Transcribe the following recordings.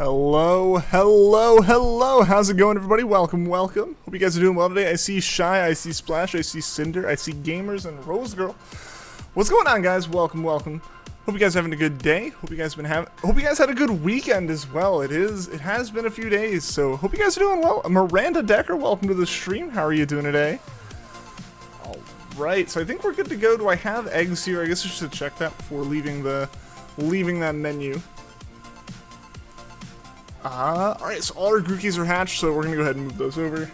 Hello, hello, hello. How's it going, everybody? Welcome, welcome. Hope you guys are doing well today. I see Shy, I see Splash, I see Cinder, I see Gamers, and Rose Girl. What's going on, guys? Welcome, welcome. Hope you guys are having a good day. Hope you guys had a good weekend as well. It has been a few days, so hope you guys are doing well. Miranda Decker, welcome to the stream. How are you doing today? Alright, so I think we're good to go. Do I have eggs here? I guess I should check that before leaving that menu. Alright, so all our Grookies are hatched, so we're gonna go ahead and move those over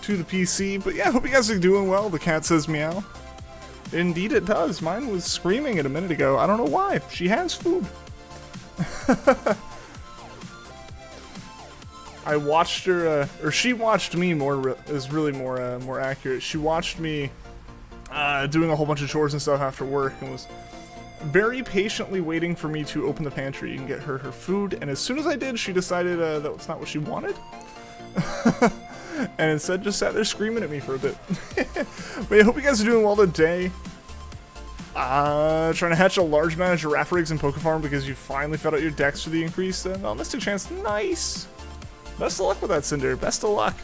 to the PC. But yeah, I hope you guys are doing well. The cat says meow. Indeed it does. Mine was screaming it a minute ago. I don't know why. She has food. I watched her, or she watched me more, is really more accurate. She watched me doing a whole bunch of chores and stuff after work and was very patiently waiting for me to open the pantry and get her food, and as soon as I did, she decided that was not what she wanted. And instead just sat there screaming at me for a bit. But I hope you guys are doing well today. Trying to hatch a large amount of giraffe eggs in Pokefarm because you finally filled out your decks for the increase. Mystic Chance, nice! Best of luck with that, Cinder. Best of luck.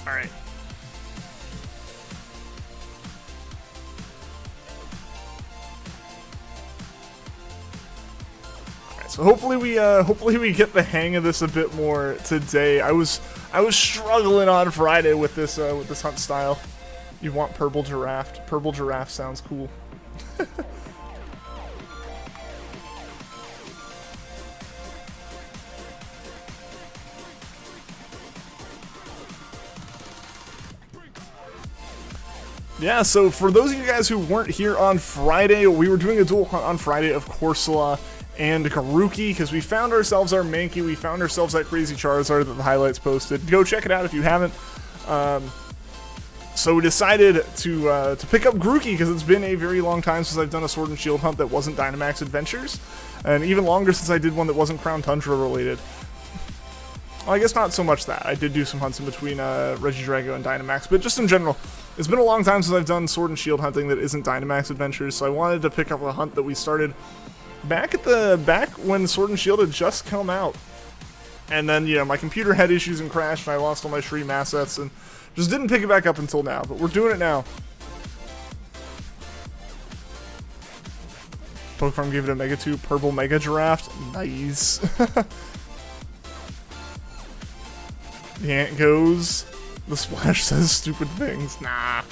Alright. So hopefully we get the hang of this a bit more today. I was struggling on Friday with this hunt style. You want purple giraffe? Purple giraffe sounds cool. Yeah, so for those of you guys who weren't here on Friday, we were doing a dual hunt on Friday of Cresselia and Grookey, because we found ourselves our Mankey, we found ourselves that crazy Charizard that the highlights posted. Go check it out if you haven't. So we decided to pick up Grookey, because it's been a very long time since I've done a Sword and Shield hunt that wasn't Dynamax Adventures, and even longer since I did one that wasn't Crown Tundra related. Well, I guess not so much that. I did do some hunts in between Regidrago and Dynamax, but just in general, it's been a long time since I've done Sword and Shield hunting that isn't Dynamax Adventures, so I wanted to pick up a hunt that we started back when Sword and Shield had just come out. And then, you know, my computer had issues and crashed, and I lost all my stream assets, and just didn't pick it back up until now, but we're doing it now. Pokefarm gave it a Mega 2 Purple Mega Giraffe. Nice. The ant goes. The Splash says stupid things. Nah.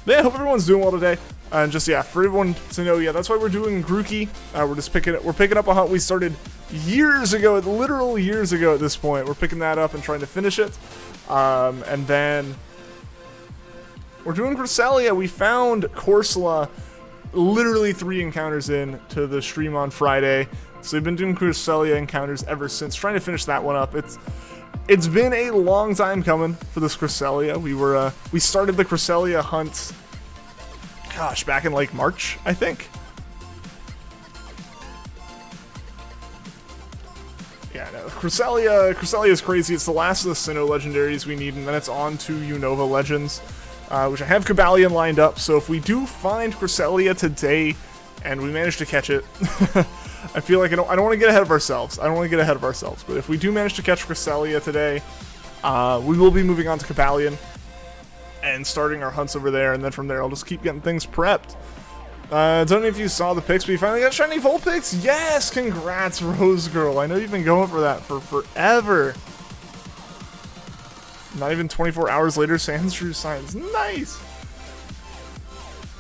Yeah, I hope everyone's doing well today. And just, yeah, for everyone to know, yeah, that's why we're doing Grookey. We're picking up a hunt we started years ago, literal years ago at this point. We're picking that up and trying to finish it. And then we're doing Cresselia. We found Cresselia literally 3 encounters in to the stream on Friday. So we've been doing Cresselia encounters ever since, trying to finish that one up. It's been a long time coming for this Cresselia. We started the Cresselia hunt, gosh, back in like March, I think. Yeah, no, Cresselia is crazy. It's the last of the Sinnoh legendaries we need, and then it's on to Unova Legends, which I have Cobalion lined up. So if we do find Cresselia today, and we manage to catch it, I feel like I don't want to get ahead of ourselves. But if we do manage to catch Cresselia today, we will be moving on to Cobalion and starting our hunts over there, and then from there I'll just keep getting things prepped. Don't know if you saw the pics, but we finally got shiny Vulpix. Yes, congrats, Rose Girl. I know you've been going for that for forever. Not even 24 hours later, Sandshrew signs. Nice.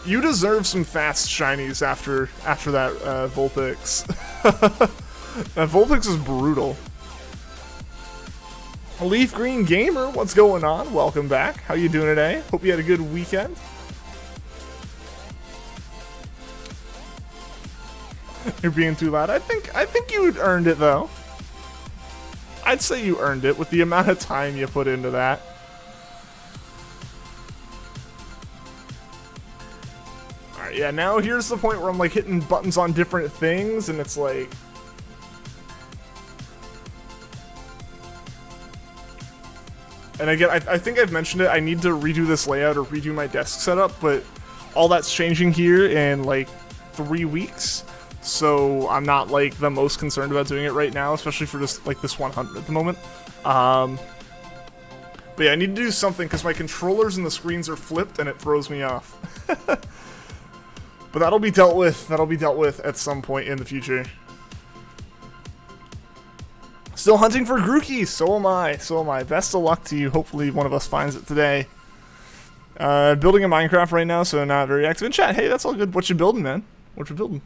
You deserve some fast shinies after that Vulpix. That Vulpix is brutal. Leaf Green Gamer, what's going on? Welcome back. How you doing today? Hope you had a good weekend. You're being too loud. I think you earned it though. I'd say you earned it with the amount of time you put into that. Alright, yeah, now here's the point where I'm like hitting buttons on different things, and it's like, and again, I think I've mentioned it, I need to redo this layout or redo my desk setup, but all that's changing here in like 3 weeks. so I'm not like the most concerned about doing it right now, especially for just like this 100 at the moment. But yeah, I need to do something because my controllers and the screens are flipped and it throws me off. But that'll be dealt with. That'll be dealt with at some point in the future. Still hunting for Grookey. So am I. So am I. Best of luck to you. Hopefully one of us finds it today. Building a Minecraft right now, so not very active in chat. Hey, that's all good. What you building, man? What you building?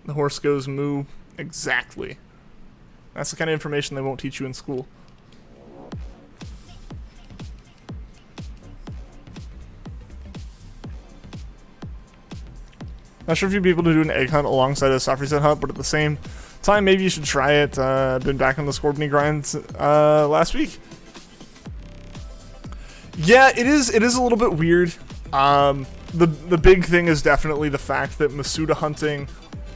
The horse goes moo. Exactly. That's the kind of information they won't teach you in school. Not sure if you'd be able to do an egg hunt alongside a soft reset hunt, but at the same time, maybe you should try it. Been back on the Scorpiony grinds last week. Yeah, it is a little bit weird. The big thing is definitely the fact that Masuda hunting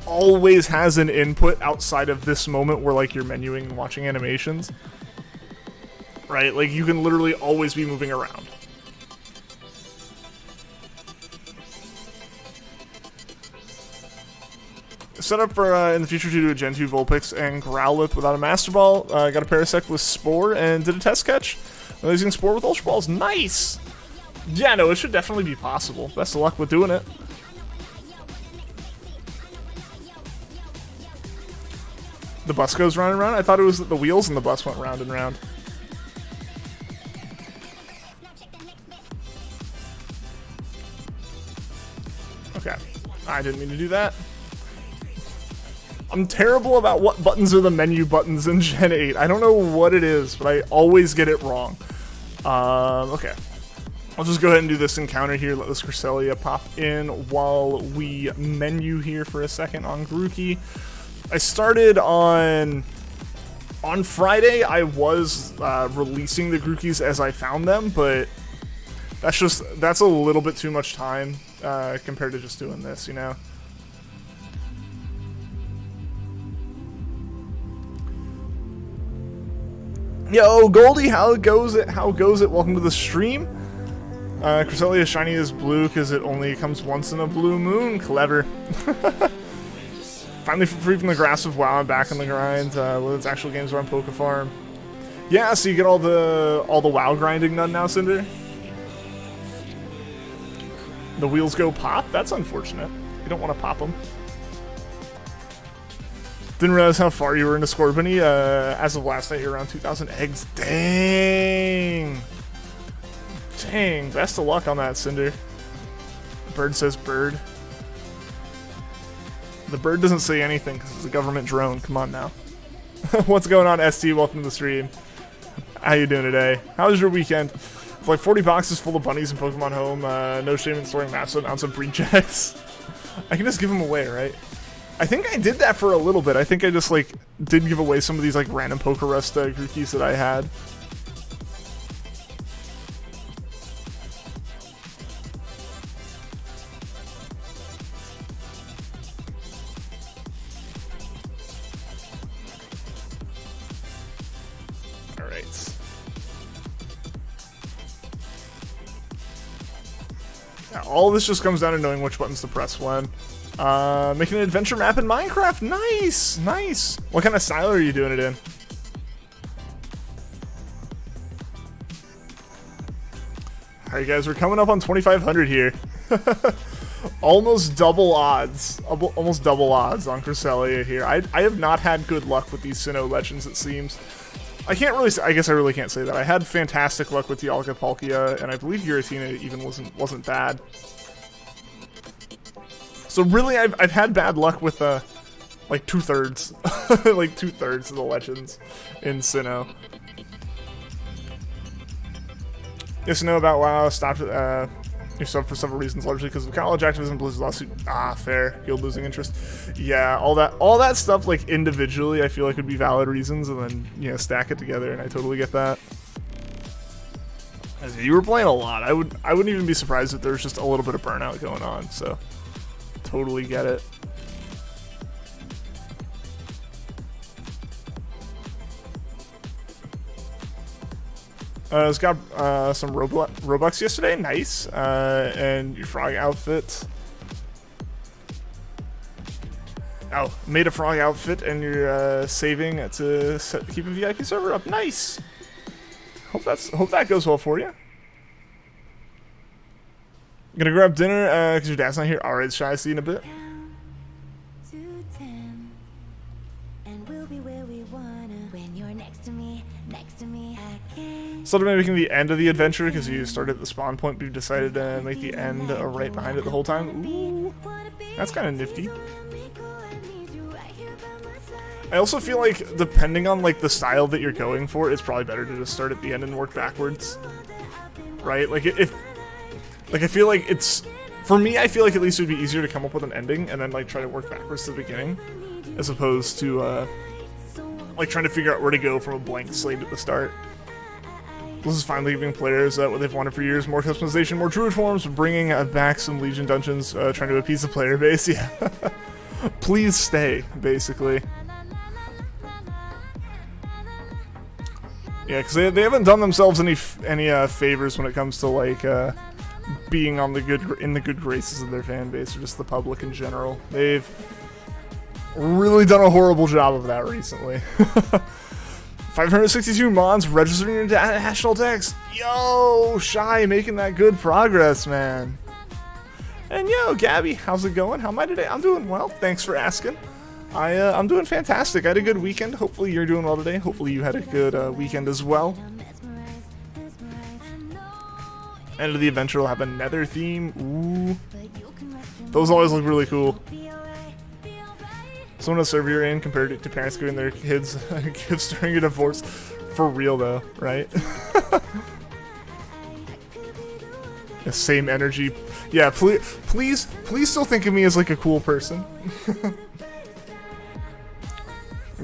always has an input outside of this moment where like you're menuing and watching animations. Right? Like you can literally always be moving around. Set up for in the future to do a Gen 2 Vulpix and Growlithe without a Master Ball. Got a Parasect with Spore and did a test catch. Using Spore with Ultra Balls. Nice! Yeah, no, it should definitely be possible. Best of luck with doing it. The bus goes round and round? I thought it was that the wheels in the bus went round and round. Okay. I didn't mean to do that. I'm terrible about what buttons are the menu buttons in Gen 8. I don't know what it is, but I always get it wrong. Okay. I'll just go ahead and do this encounter here. Let this Cresselia pop in while we menu here for a second on Grookey. I started on Friday. I was releasing the Grookeys as I found them, but that's a little bit too much time compared to just doing this, you know? Yo, Goldie, how goes it? How goes it? Welcome to the stream. Cresselia is shiny as blue because it only comes once in a blue moon. Clever. Finally free from the grasp of WoW. I'm back on the grind with its actual games around Poke Farm. Yeah, so you get all the WoW grinding done now, Cinder. The wheels go pop. That's unfortunate. You don't want to pop them. Didn't realize how far you were into Scorpiony. As of last night, you're around 2,000 eggs. Dang. Dang. Best of luck on that, Cinder. The bird says bird. The bird doesn't say anything because it's a government drone. Come on now. What's going on, ST? Welcome to the stream. How you doing today? How was your weekend? With like 40 boxes full of bunnies and Pokemon home. No shame in storing massive amounts of breed checks. I can just give them away, right? I think I did that for a little bit. I think I just, like, did give away some of these, like, random Pokerust Grookeys that I had. Alright. Yeah, all of this just comes down to knowing which buttons to press when. Making an adventure map in Minecraft. Nice, nice. What kind of style are you doing it in? Alright guys, we're coming up on 2,500 here. Almost double odds. Almost double odds on Cresselia here. I have not had good luck with these Sinnoh Legends, it seems. I can't really say, I guess I really can't say that. I had fantastic luck with Dialga Palkia, and I believe Giratina even wasn't bad. So really, I've had bad luck with like 2/3, like 2/3 of the Legends in Sinnoh. Yes to know about WoW. Stopped your sub for several reasons, largely because of college activism, Blizzard's lawsuit. Ah, fair. Guild losing interest. Yeah, all that stuff, like individually, I feel like would be valid reasons, and then stack it together, and I totally get that. As you were playing a lot. I wouldn't even be surprised if there was just a little bit of burnout going on. So. Totally get it. It's got some Robux yesterday. Nice. And your frog outfit. Oh, made a frog outfit and you're saving to keep a VIP server up. Nice. Hope that goes well for you. Gonna grab dinner because your dad's not here. All right, Shy. See you in a bit. Started making the end of the adventure because you started at the spawn point, but you decided to make the end right behind it the whole time. Ooh, that's kind of nifty. I also feel like depending on like the style that you're going for, it's probably better to just start at the end and work backwards, right? Like I feel like it's, for me, I feel like at least it would be easier to come up with an ending and then like try to work backwards to the beginning, as opposed to like trying to figure out where to go from a blank slate at the start. This is finally giving players what they've wanted for years: more customization, more druid forms, bringing back some Legion dungeons, trying to appease the player base. Yeah, please stay, basically. Yeah, because they haven't done themselves any favors when it comes to like being on the good graces of their fan base or just the public in general. They've really done a horrible job of that recently. 562 mons registering your national decks. Yo, Shy, making that good progress, man. And yo, Gabby, how's it going? How am I today? I'm doing well. Thanks for asking. I'm doing fantastic. I had a good weekend. Hopefully you're doing well today. Hopefully you had a good weekend as well. End of the adventure will have a nether theme. Ooh. Those always look really cool. Someone a server you're in compared to parents giving their kids gifts during a divorce. For real though, right? The same energy. Yeah, please still think of me as like a cool person.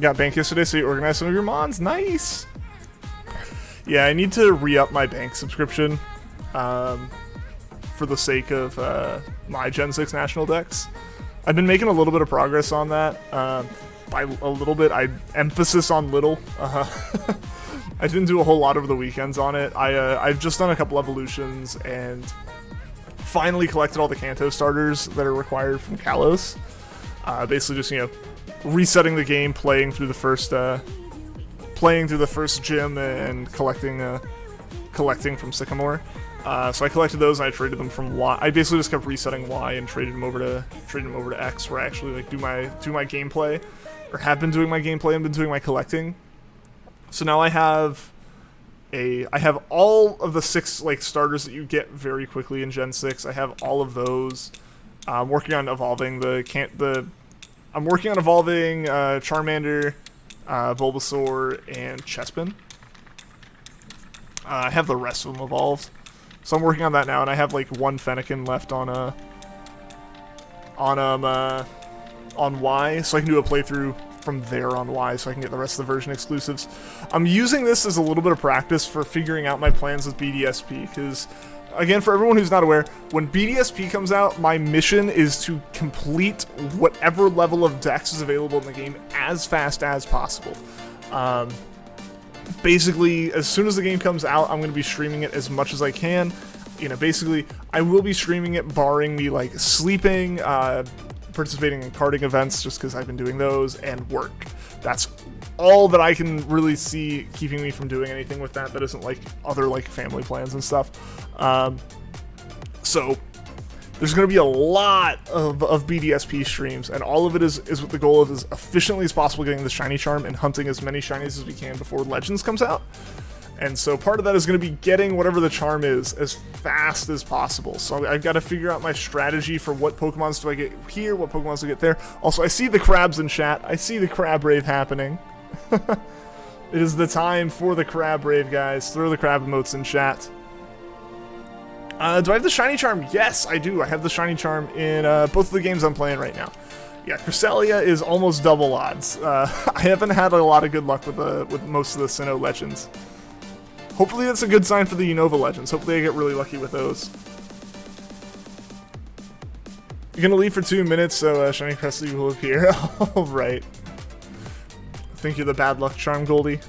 Got bank yesterday, so you organized some of your mons. Nice. Yeah, I need to re-up my bank subscription for the sake of my Gen 6 national decks. I've been making a little bit of progress on that. By a little bit, emphasis on little. I didn't do a whole lot over the weekends on it. I've just done a couple evolutions and finally collected all the Kanto starters that are required from Kalos. Basically just, resetting the game, playing through the first gym and collecting from Sycamore. So I collected those and I traded them from Y. I basically just kept resetting Y and traded them over to X, where I actually like do my gameplay, or have been doing my gameplay and been doing my collecting. So now I have all of the 6 like starters that you get very quickly in Gen 6. I have all of those. I'm working on evolving Charmander, Bulbasaur, and Chespin. I have the rest of them evolved. So I'm working on that now, and I have like 1 Fennekin left on Y, so I can do a playthrough from there on Y, so I can get the rest of the version exclusives. I'm using this as a little bit of practice for figuring out my plans with BDSP, because, again, for everyone who's not aware, when BDSP comes out, my mission is to complete whatever level of decks is available in the game as fast as possible. Basically, as soon as the game comes out, I'm going to be streaming it as much as I can. Basically, I will be streaming it barring me, like, sleeping, participating in carding events, just because I've been doing those, and work. That's all that I can really see keeping me from doing anything with that isn't, like, other, like, family plans and stuff. So there's going to be a lot of BDSP streams, and all of it is with the goal of as efficiently as possible getting the shiny charm and hunting as many shinies as we can before Legends comes out. And so part of that is going to be getting whatever the charm is as fast as possible. So I've got to figure out my strategy for what Pokemons do I get here, what Pokemons do I get there. Also, I see the crabs in chat. I see the crab rave happening. It is the time for the crab rave, guys. Throw the crab emotes in chat. Do I have the shiny charm? Yes, I do. I have the shiny charm in both of the games I'm playing right now. Yeah, Cresselia is almost double odds. I haven't had a lot of good luck with most of the Sinnoh Legends. Hopefully that's a good sign for the Unova Legends. Hopefully I get really lucky with those. You're gonna leave for 2 minutes, so shiny Cresselia will appear. Alright. I think you're the bad luck charm, Goldie.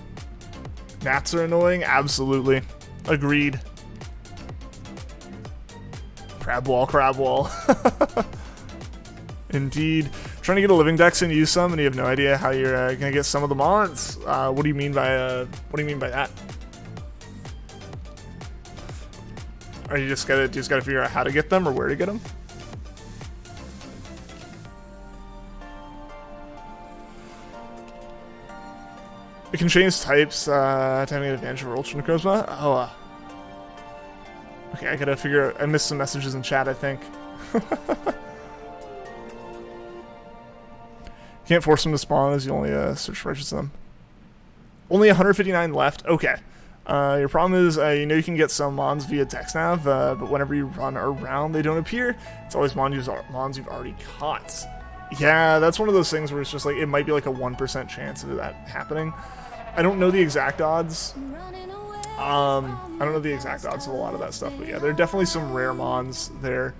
Gnats are annoying? Absolutely. Agreed. Crab wall. Indeed. Trying to get a living dex and use some, and you have no idea how you're gonna get some of the mons. What do you mean by that? Are you just gotta figure out how to get them or where to get them? It can change types to having an advantage over Ultra Necrozma. Oh. Okay, I gotta figure out. I missed some messages in chat, I think. Can't force them to spawn as you only search for them. Only 159 left. Okay. Your problem is you know you can get some mons via DexNav, but whenever you run around, they don't appear. It's always mons you've already caught. Yeah, that's one of those things where it's just like, it might be like a 1% chance of that happening. I don't know the exact odds. I don't know the exact odds of a lot of that stuff, but yeah, there are definitely some rare mons there.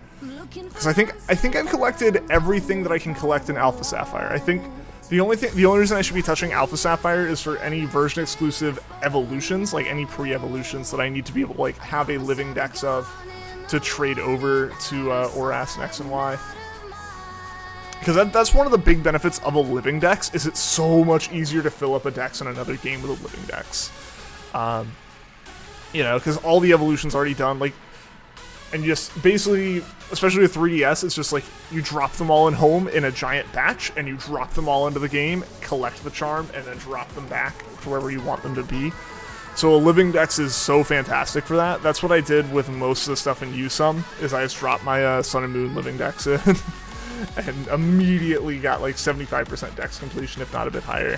Because I think I've collected everything that I can collect in Alpha Sapphire. I think the only reason I should be touching Alpha Sapphire is for any version exclusive evolutions, like any pre-evolutions that I need to be able to like have a living dex of to trade over to Oras and X and Y. Because that's one of the big benefits of a living dex, is it's so much easier to fill up a dex in another game with a living dex. You know, because all the evolution's already done, like, and just basically, especially with 3DS, it's just like you drop them all in home in a giant batch, and you drop them all into the game, collect the charm, and then drop them back to wherever you want them to be. So a living dex is so fantastic for that. That's what I did with most of the stuff in USUM, is I just dropped my Sun and Moon living dex in. And immediately got like 75% dex completion, if not a bit higher.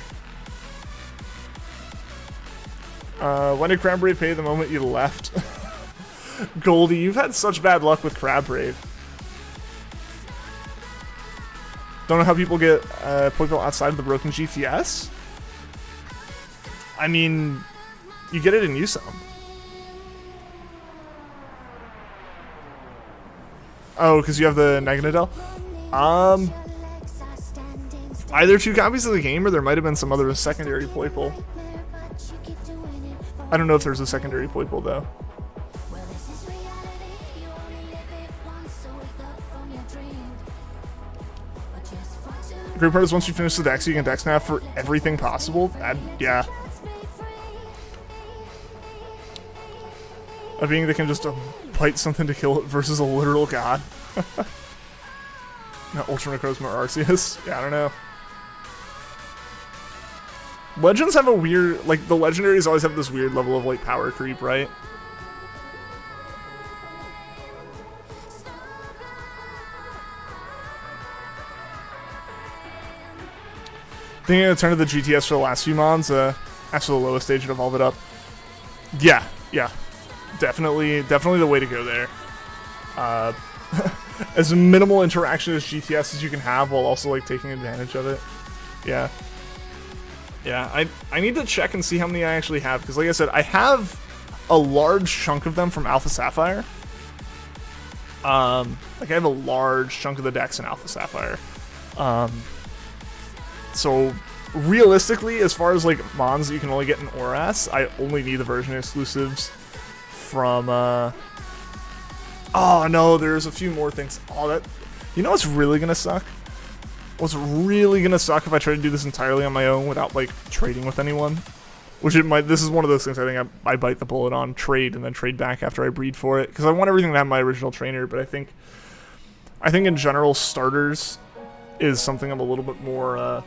When did Crabbrave pay the moment you left? Goldie, you've had such bad luck with Crabbrave. Don't know how people get Pokeball outside of the broken GTS? I mean, you get it in USUM. Oh, because you have the Naganadel? Either 2 copies of the game, or there might have been some other secondary Poiple. I don't know if there's a secondary Poiple, though. The great part is once you finish the dex, you can dex nav for everything possible. Yeah. A being that can just bite something to kill it versus a literal god. No, Ultra Necrozma or Arceus? Yeah, I don't know. Legends have a weird, like, the legendaries always have this weird level of, like, power creep, right? Thinking of turn to the GTS for the last few mons, after the lowest stage to evolve it up. Yeah, yeah. Definitely the way to go there. As minimal interaction as GTS as you can have while also like taking advantage of it. Yeah. Yeah, I need to check and see how many I actually have, because like I said, I have a large chunk of them from Alpha Sapphire. Like I have a large chunk of the decks in Alpha Sapphire. So realistically, as far as like mons that you can only get in Oras, I only need the version exclusives from oh no, there's a few more things. Oh, that, you know what's really gonna suck? What's really gonna suck if I try to do this entirely on my own without like trading with anyone? Which it might. This is one of those things I think I bite the bullet on, trade and then trade back after I breed for it, because I want everything to have my original trainer. But I think in general, starters is something I'm a little bit more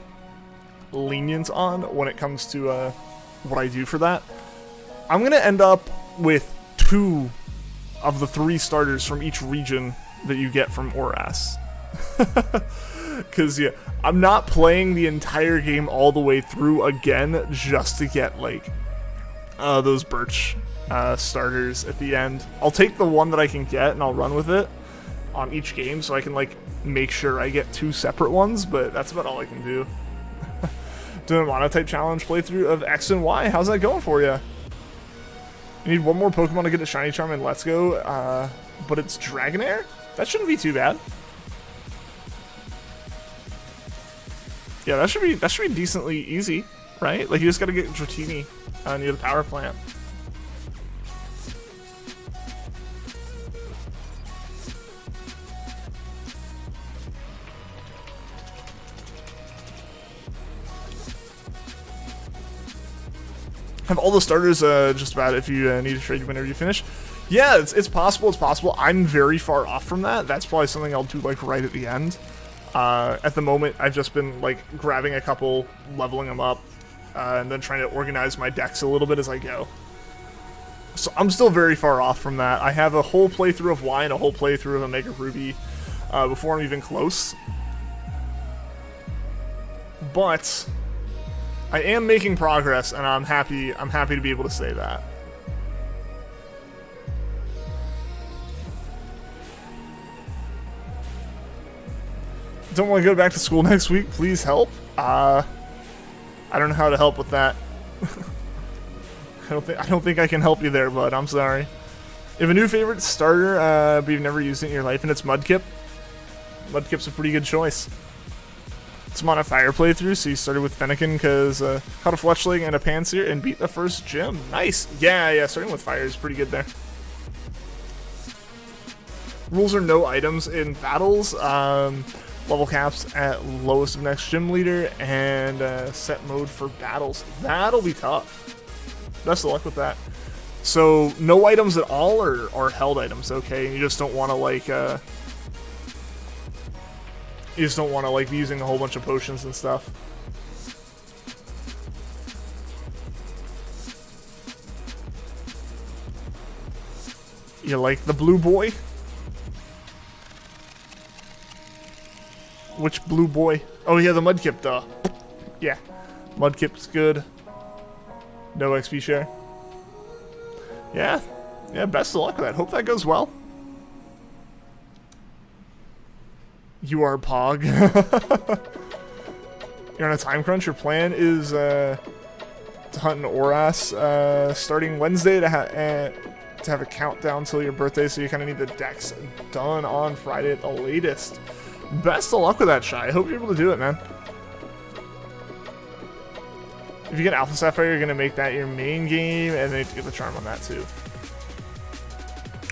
lenient on when it comes to what I do for that. I'm gonna end up with 2 of the 3 starters from each region that you get from Oras. Because, yeah, I'm not playing the entire game all the way through again just to get, like, those Birch starters at the end. I'll take the one that I can get and I'll run with it on each game so I can, like, make sure I get 2 separate ones, but that's about all I can do. Doing a monotype challenge playthrough of X and Y. How's that going for you? You need one more Pokemon to get a Shiny Charm and Let's Go, but it's Dragonair? That shouldn't be too bad. Yeah, that should be decently easy, right? Like, you just gotta get Dratini near the power plant. Have all the starters just about if you need to trade whenever you finish. Yeah, it's possible. It's possible. I'm very far off from that. That's probably something I'll do like right at the end. At the moment, I've just been like grabbing a couple, leveling them up, and then trying to organize my decks a little bit as I go. So I'm still very far off from that. I have a whole playthrough of Y and a whole playthrough of Omega Ruby before I'm even close. But I am making progress, and I'm happy to be able to say that. Don't want to go back to school next week. Please help. I don't know how to help with that. I don't think I can help you there, bud. I'm sorry. You have a new favorite starter, but you've never used it in your life, and it's Mudkip. Mudkip's a pretty good choice. It's on a fire playthrough, so you started with Fennekin because caught a Fletchling and a Panseer and beat the first gym. Nice. Yeah. Starting with fire is pretty good there. Rules are no items in battles. Level caps at lowest of next gym leader, and set mode for battles. That'll be tough. Best of luck with that. So no items at all, or held items, okay? You just don't want to like be using a whole bunch of potions and stuff. You like the blue boy? Which blue boy? Oh yeah, the Mudkip, duh. Yeah, Mudkip's good. No XP share. Yeah, best of luck with that. Hope that goes well. You are Pog. You're on a time crunch. Your plan is to hunt an Oras starting Wednesday to have a countdown till your birthday, so you kind of need the decks done on Friday at the latest. Best of luck with that, Shy. I hope you're able to do it, man. If you get Alpha Sapphire, you're going to make that your main game, and then you have to get the charm on that, too.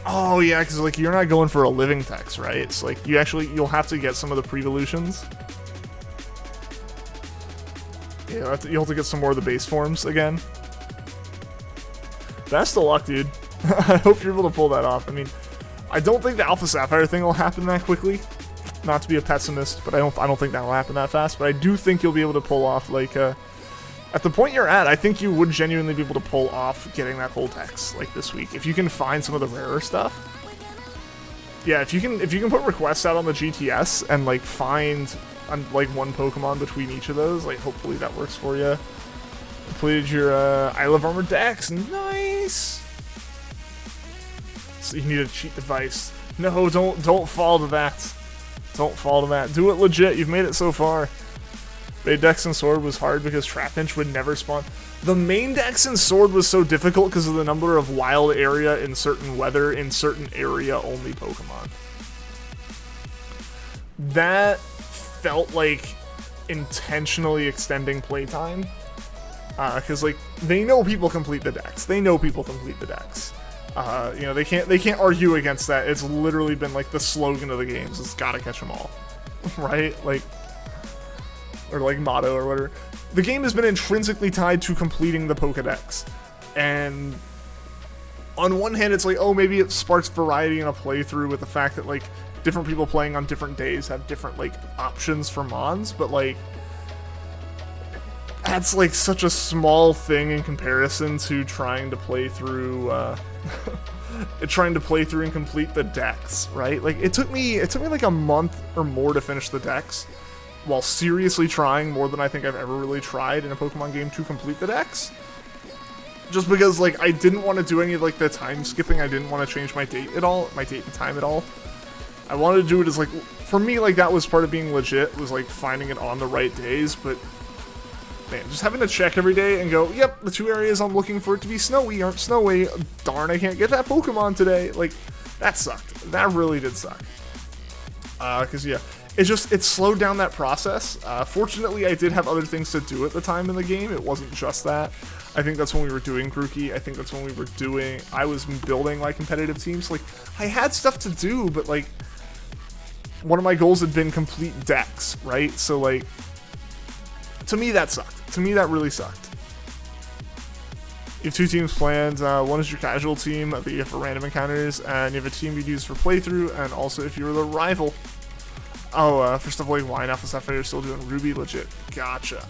Oh, yeah, because, like, you're not going for a living text, right? It's like, you'll have to get some of the pre-evolutions. Yeah, you'll have to get some more of the base forms again. Best of luck, dude. I hope you're able to pull that off. I mean, I don't think the Alpha Sapphire thing will happen that quickly. Not to be a pessimist, but I don't think that'll happen that fast. But I do think you'll be able to pull off, like, at the point you're at, I think you would genuinely be able to pull off getting that whole text, like, this week. If you can find some of the rarer stuff. Yeah, if you can put requests out on the GTS and, like, find, like, one Pokemon between each of those, like, hopefully that works for you. Completed your, Isle of Armor Dex. Nice! So you need a cheat device. No, don't fall to that. Don't fall to that. Do it legit. You've made it so far. Bait Dex and Sword was hard because Trapinch would never spawn. The main Dex and Sword was so difficult because of the number of wild area in certain weather in certain area only Pokemon. That felt like intentionally extending playtime. Because like they know people complete the Dex. They know people complete the Dex. You know, they can't argue against that. It's literally been like the slogan of the games. It's gotta catch them all. Right? Like, or like motto or whatever. The game has been intrinsically tied to completing the Pokedex. And on one hand, it's like, oh, maybe it sparks variety in a playthrough with the fact that like different people playing on different days have different like options for Mons, but like that's like such a small thing in comparison to trying to play through and complete the Dex, right? Like it took me like a month or more to finish the Dex, while seriously trying more than I think I've ever really tried in a Pokemon game to complete the Dex. Just because like I didn't want to do any of like the time skipping, I didn't want to change my date and time at all. I wanted to do it as like, for me, like that was part of being legit, was like finding it on the right days, but man, just having to check every day and go, yep, the 2 areas I'm looking for it to be snowy aren't snowy. Darn, I can't get that Pokemon today. Like, that sucked. That really did suck. Because, yeah, it slowed down that process. Fortunately, I did have other things to do at the time in the game. It wasn't just that. I think that's when we were doing Grookey. I think that's when I was building, like, competitive teams. Like, I had stuff to do, but, like, one of my goals had been complete decks, right? So, like, to me, that sucked. To me, that really sucked. You have 2 teams planned. One is your casual team that you have for random encounters, and you have a team you'd use for playthrough, and also if you were the rival. Oh, for stuff like Wine Alpha Sapphire, you're still doing Ruby, legit. Gotcha.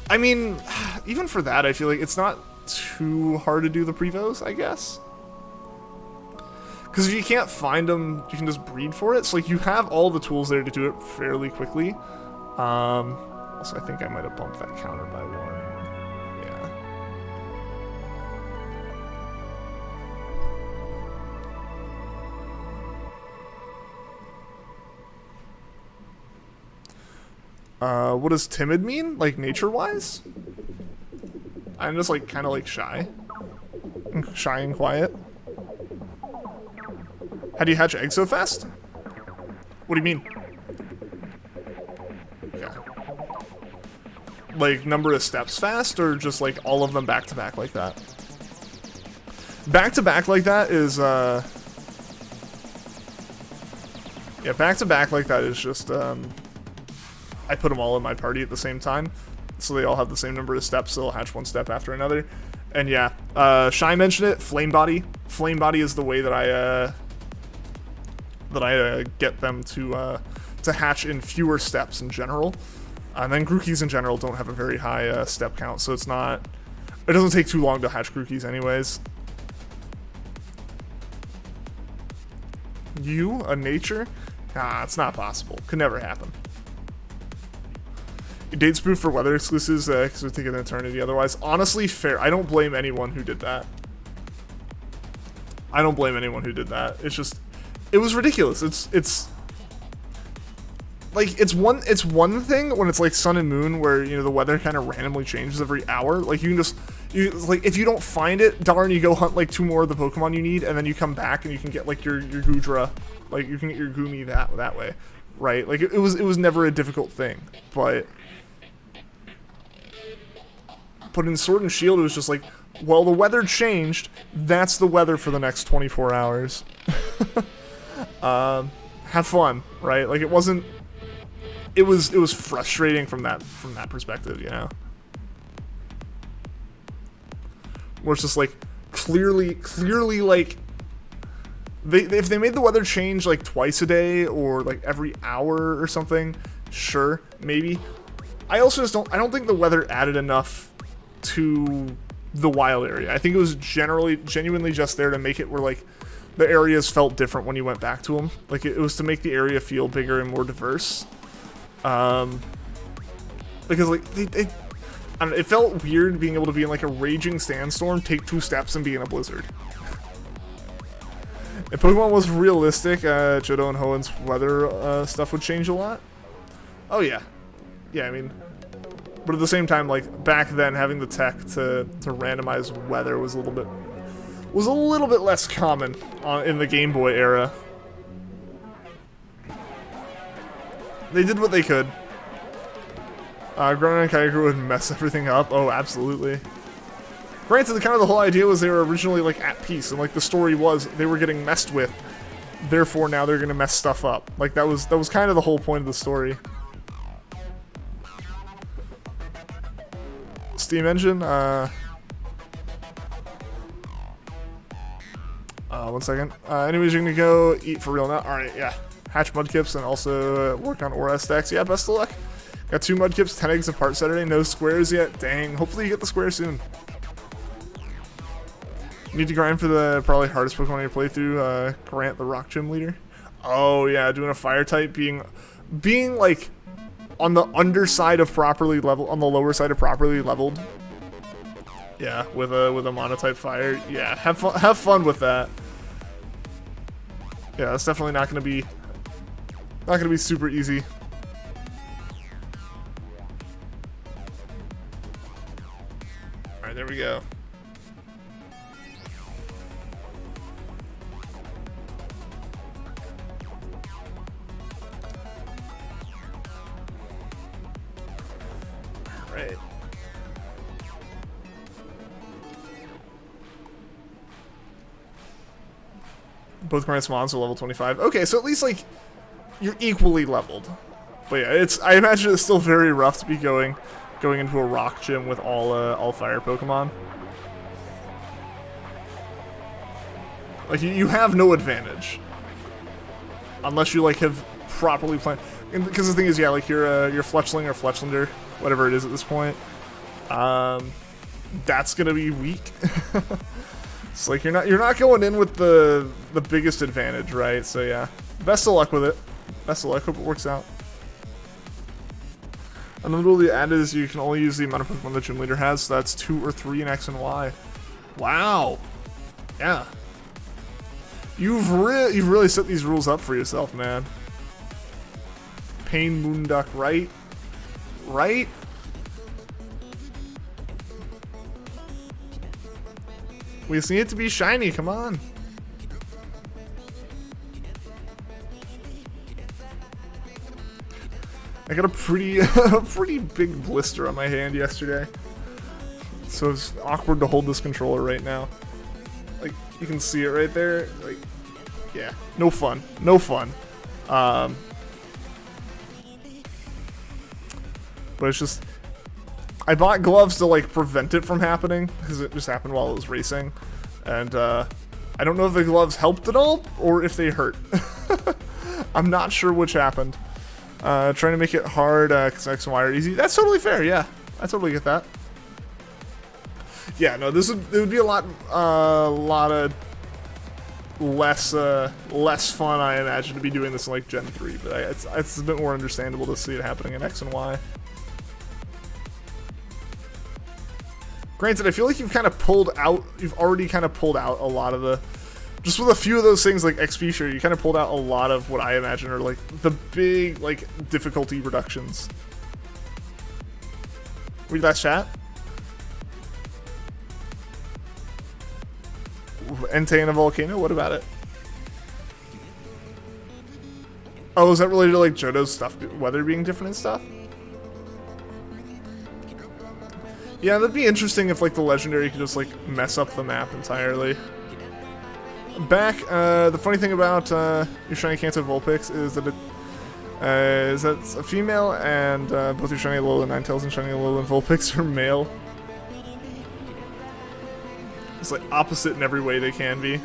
I mean, even for that, I feel like it's not too hard to do the prevos, I guess. Because if you can't find them, you can just breed for it. So, like, you have all the tools there to do it fairly quickly. Also, I think I might have bumped that counter by 1. Yeah. What does timid mean? Like, nature-wise? I'm just, like, kind of, like, shy. Shy and quiet. How do you hatch eggs so fast? What do you mean? Okay. Like, number of steps fast, or just, like, all of them back-to-back like that? Back-to-back like that is, yeah, back-to-back like that is just, I put them all in my party at the same time, so they all have the same number of steps, so they'll hatch one step after another. And yeah, Shy mentioned it, Flame Body. Flame Body is the way that I get them to hatch in fewer steps in general. And then Grookies in general don't have a very high step count, so it doesn't take too long to hatch Grookies anyways. You, a nature? Ah, it's not possible. Could never happen. Date spoof for weather exclusives, because we take an eternity otherwise. Honestly, fair. I don't blame anyone who did that. It's just, it was ridiculous. It's like, it's one thing when it's like Sun and Moon, where, you know, the weather kind of randomly changes every hour. Like, you can just, like, if you don't find it, darn, you go hunt like 2 more of the Pokemon you need, and then you come back and you can get like your Goodra, like you can get your Goomy that way, right? Like, it was never a difficult thing, but in Sword and Shield, it was just like, well, the weather changed. That's the weather for the next 24 hours. Have fun, right? Like, it wasn't. It was frustrating from that perspective, you know. Where it's just like clearly like if they made the weather change like twice a day or like every hour or something, sure, maybe. I also just don't think the weather added enough to the wild area. I think it was genuinely just there to make it where like the areas felt different when you went back to them. Like, it was to make the area feel bigger and more diverse. Because like I don't know, it felt weird being able to be in like a raging sandstorm, take 2 steps, and be in a blizzard. If Pokemon was realistic, Johto and Hoenn's weather stuff would change a lot. Oh yeah, I mean. But at the same time, like, back then, having the tech to randomize weather was a little bit less common in the Game Boy era. They did what they could. Groudon and Kyogre would mess everything up. Oh, absolutely. Granted, kind of the whole idea was they were originally, like, at peace, and, like, the story was they were getting messed with. Therefore, now they're gonna mess stuff up. Like, that was kind of the whole point of the story. Steam Engine, one second. Anyways, you're gonna go eat for real now? Alright, yeah. Hatch Mudkips and also work on Aura stacks. Yeah, best of luck. Got 2 Mudkips, 10 eggs apart Saturday. No squares yet. Dang. Hopefully you get the square soon. You need to grind for the probably hardest Pokemon in your playthrough, Grant the Rock Gym leader. Oh yeah, doing a fire type, being like on the underside of properly leveled, on the lower side of properly leveled. Yeah, with a monotype fire. Yeah, have fun with that. Yeah, that's definitely not gonna be super easy. All right, there we go. Right. Both Grand Swans are level 25. Okay, so at least, like, you're equally leveled. But yeah, I imagine it's still very rough to be going going into a rock gym with all fire Pokemon. Like, you have no advantage. Unless you, like, have properly planned. Because the thing is, yeah, like, your Fletchling or Fletchlander, whatever it is at this point, that's gonna be weak. It's like, you're not going in with the biggest advantage, right? So, yeah. Best of luck with it. Best of luck. Hope it works out. Another rule they added is you can only use the amount of Pokemon the gym leader has, so that's 2 or 3 in X and Y. Wow. Yeah. You've really set these rules up for yourself, man. Pain Moonduck, right? Right? We just need it to be shiny, come on. I got a pretty big blister on my hand yesterday. So it's awkward to hold this controller right now. Like, you can see it right there. Like, yeah, no fun. No fun. But it's just, I bought gloves to, like, prevent it from happening, because it just happened while I was racing. And, I don't know if the gloves helped at all, or if they hurt. I'm not sure which happened. Trying to make it hard, because X and Y are easy. That's totally fair, yeah. I totally get that. Yeah, no, it would be a lot of less fun, I imagine, to be doing this in, like, Gen 3, but it's a bit more understandable to see it happening in X and Y. Granted, I feel like you've already kind of pulled out a lot of the, just with a few of those things like XP share, you kind of pulled out a lot of what I imagine are, like, the big, like, difficulty reductions. Read that chat? Entei in a volcano? What about it? Oh, is that related to, like, Johto's stuff, weather being different and stuff? Yeah, that'd be interesting if, like, the legendary could just, like, mess up the map entirely. The funny thing about your shiny Kanto Vulpix is that it's a female, and both your shiny Alolan Ninetales and shiny Alolan Vulpix are male. It's like opposite in every way they can be.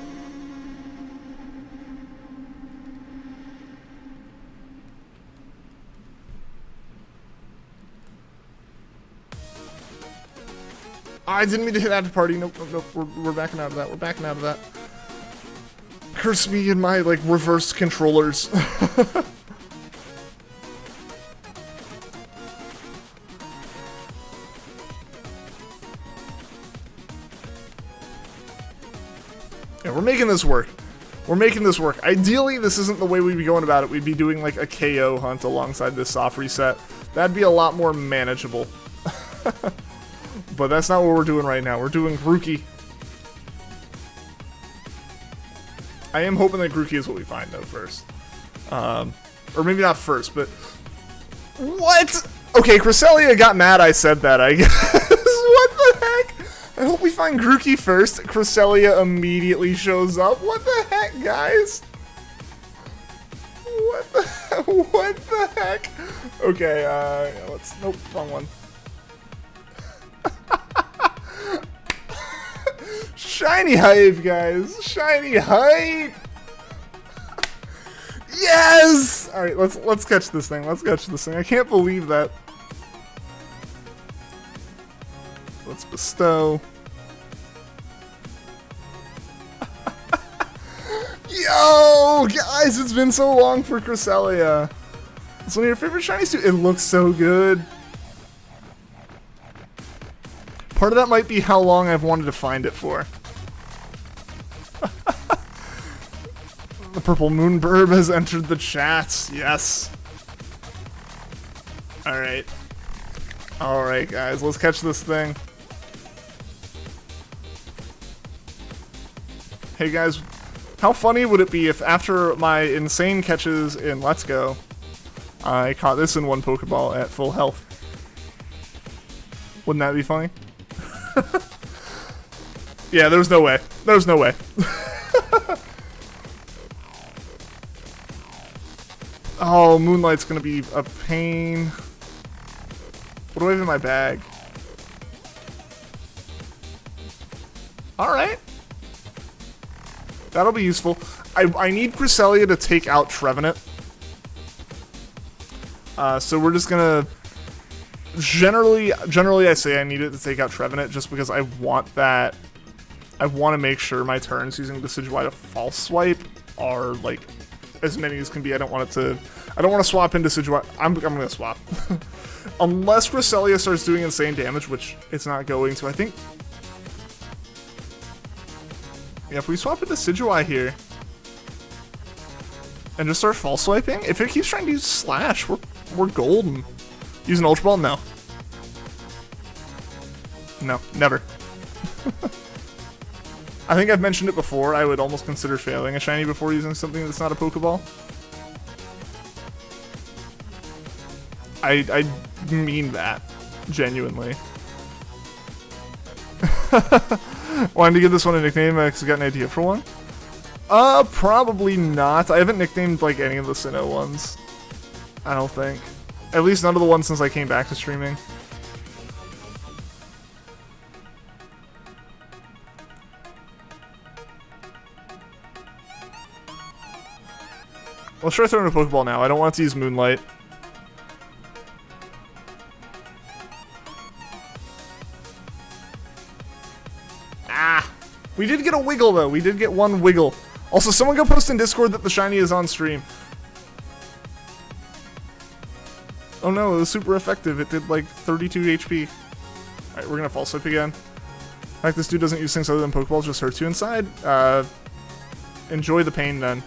I didn't mean to hit that party. Nope, nope, nope. We're backing out of that. We're backing out of that. Curse me and my, like, reverse controllers. Yeah, we're making this work. We're making this work. Ideally, this isn't the way we'd be going about it. We'd be doing, like, a KO hunt alongside this soft reset. That'd be a lot more manageable. But that's not what we're doing right now. We're doing Grookey. I am hoping that Grookey is what we find, though, first. Or maybe not first, but... What? Okay, Cresselia got mad I said that, I guess. What the heck? I hope we find Grookey first. Cresselia immediately shows up. What the heck, guys? What the heck? Okay, let's... Nope, wrong one. Shiny hype, guys. Shiny hype. Yes. All right, let's catch this thing. Let's catch this thing. I can't believe that. Let's bestow. Yo, guys, it's been so long for Cresselia. It's one of your favorite shinies too. It looks so good. Part of that might be how long I've wanted to find it for. The purple moonburb has entered the chat. Yes. Alright. Alright, guys. Let's catch this thing. Hey, guys. How funny would it be if after my insane catches in Let's Go, I caught this in one Pokeball at full health? Wouldn't that be funny? Yeah, there's no way. There's no way. Oh, Moonlight's gonna be a pain. What do I have in my bag? Alright. That'll be useful. I need Cresselia to take out Trevenant. So we're just gonna... Generally I say I need it to take out Trevenant just because I want that... I want to make sure my turns using Decidueye to false swipe are, like, as many as can be. I don't want it to... I don't want to swap into Decidueye. I'm gonna swap. Unless Cresselia starts doing insane damage, which it's not going to. I think... Yeah, if we swap into Decidueye here... And just start false swiping, if it keeps trying to use Slash, we're golden. Use an Ultra Ball? No. No, never. I think I've mentioned it before, I would almost consider failing a shiny before using something that's not a Pokeball. I mean that, genuinely. Wanted to give this one a nickname because I got an idea for one. Probably not. I haven't nicknamed, like, any of the Sinnoh ones. I don't think. At least none of the ones since I came back to streaming. Let's try throwing a Pokeball now. I don't want to use Moonlight. Ah! We did get a Wiggle, though. We did get one Wiggle. Also, someone go post in Discord that the shiny is on stream. Oh no, it was super effective. It did like 32 HP. Alright, we're gonna false swipe again. In fact, this dude doesn't use things other than Pokeballs, just hurts you inside. Enjoy the pain then.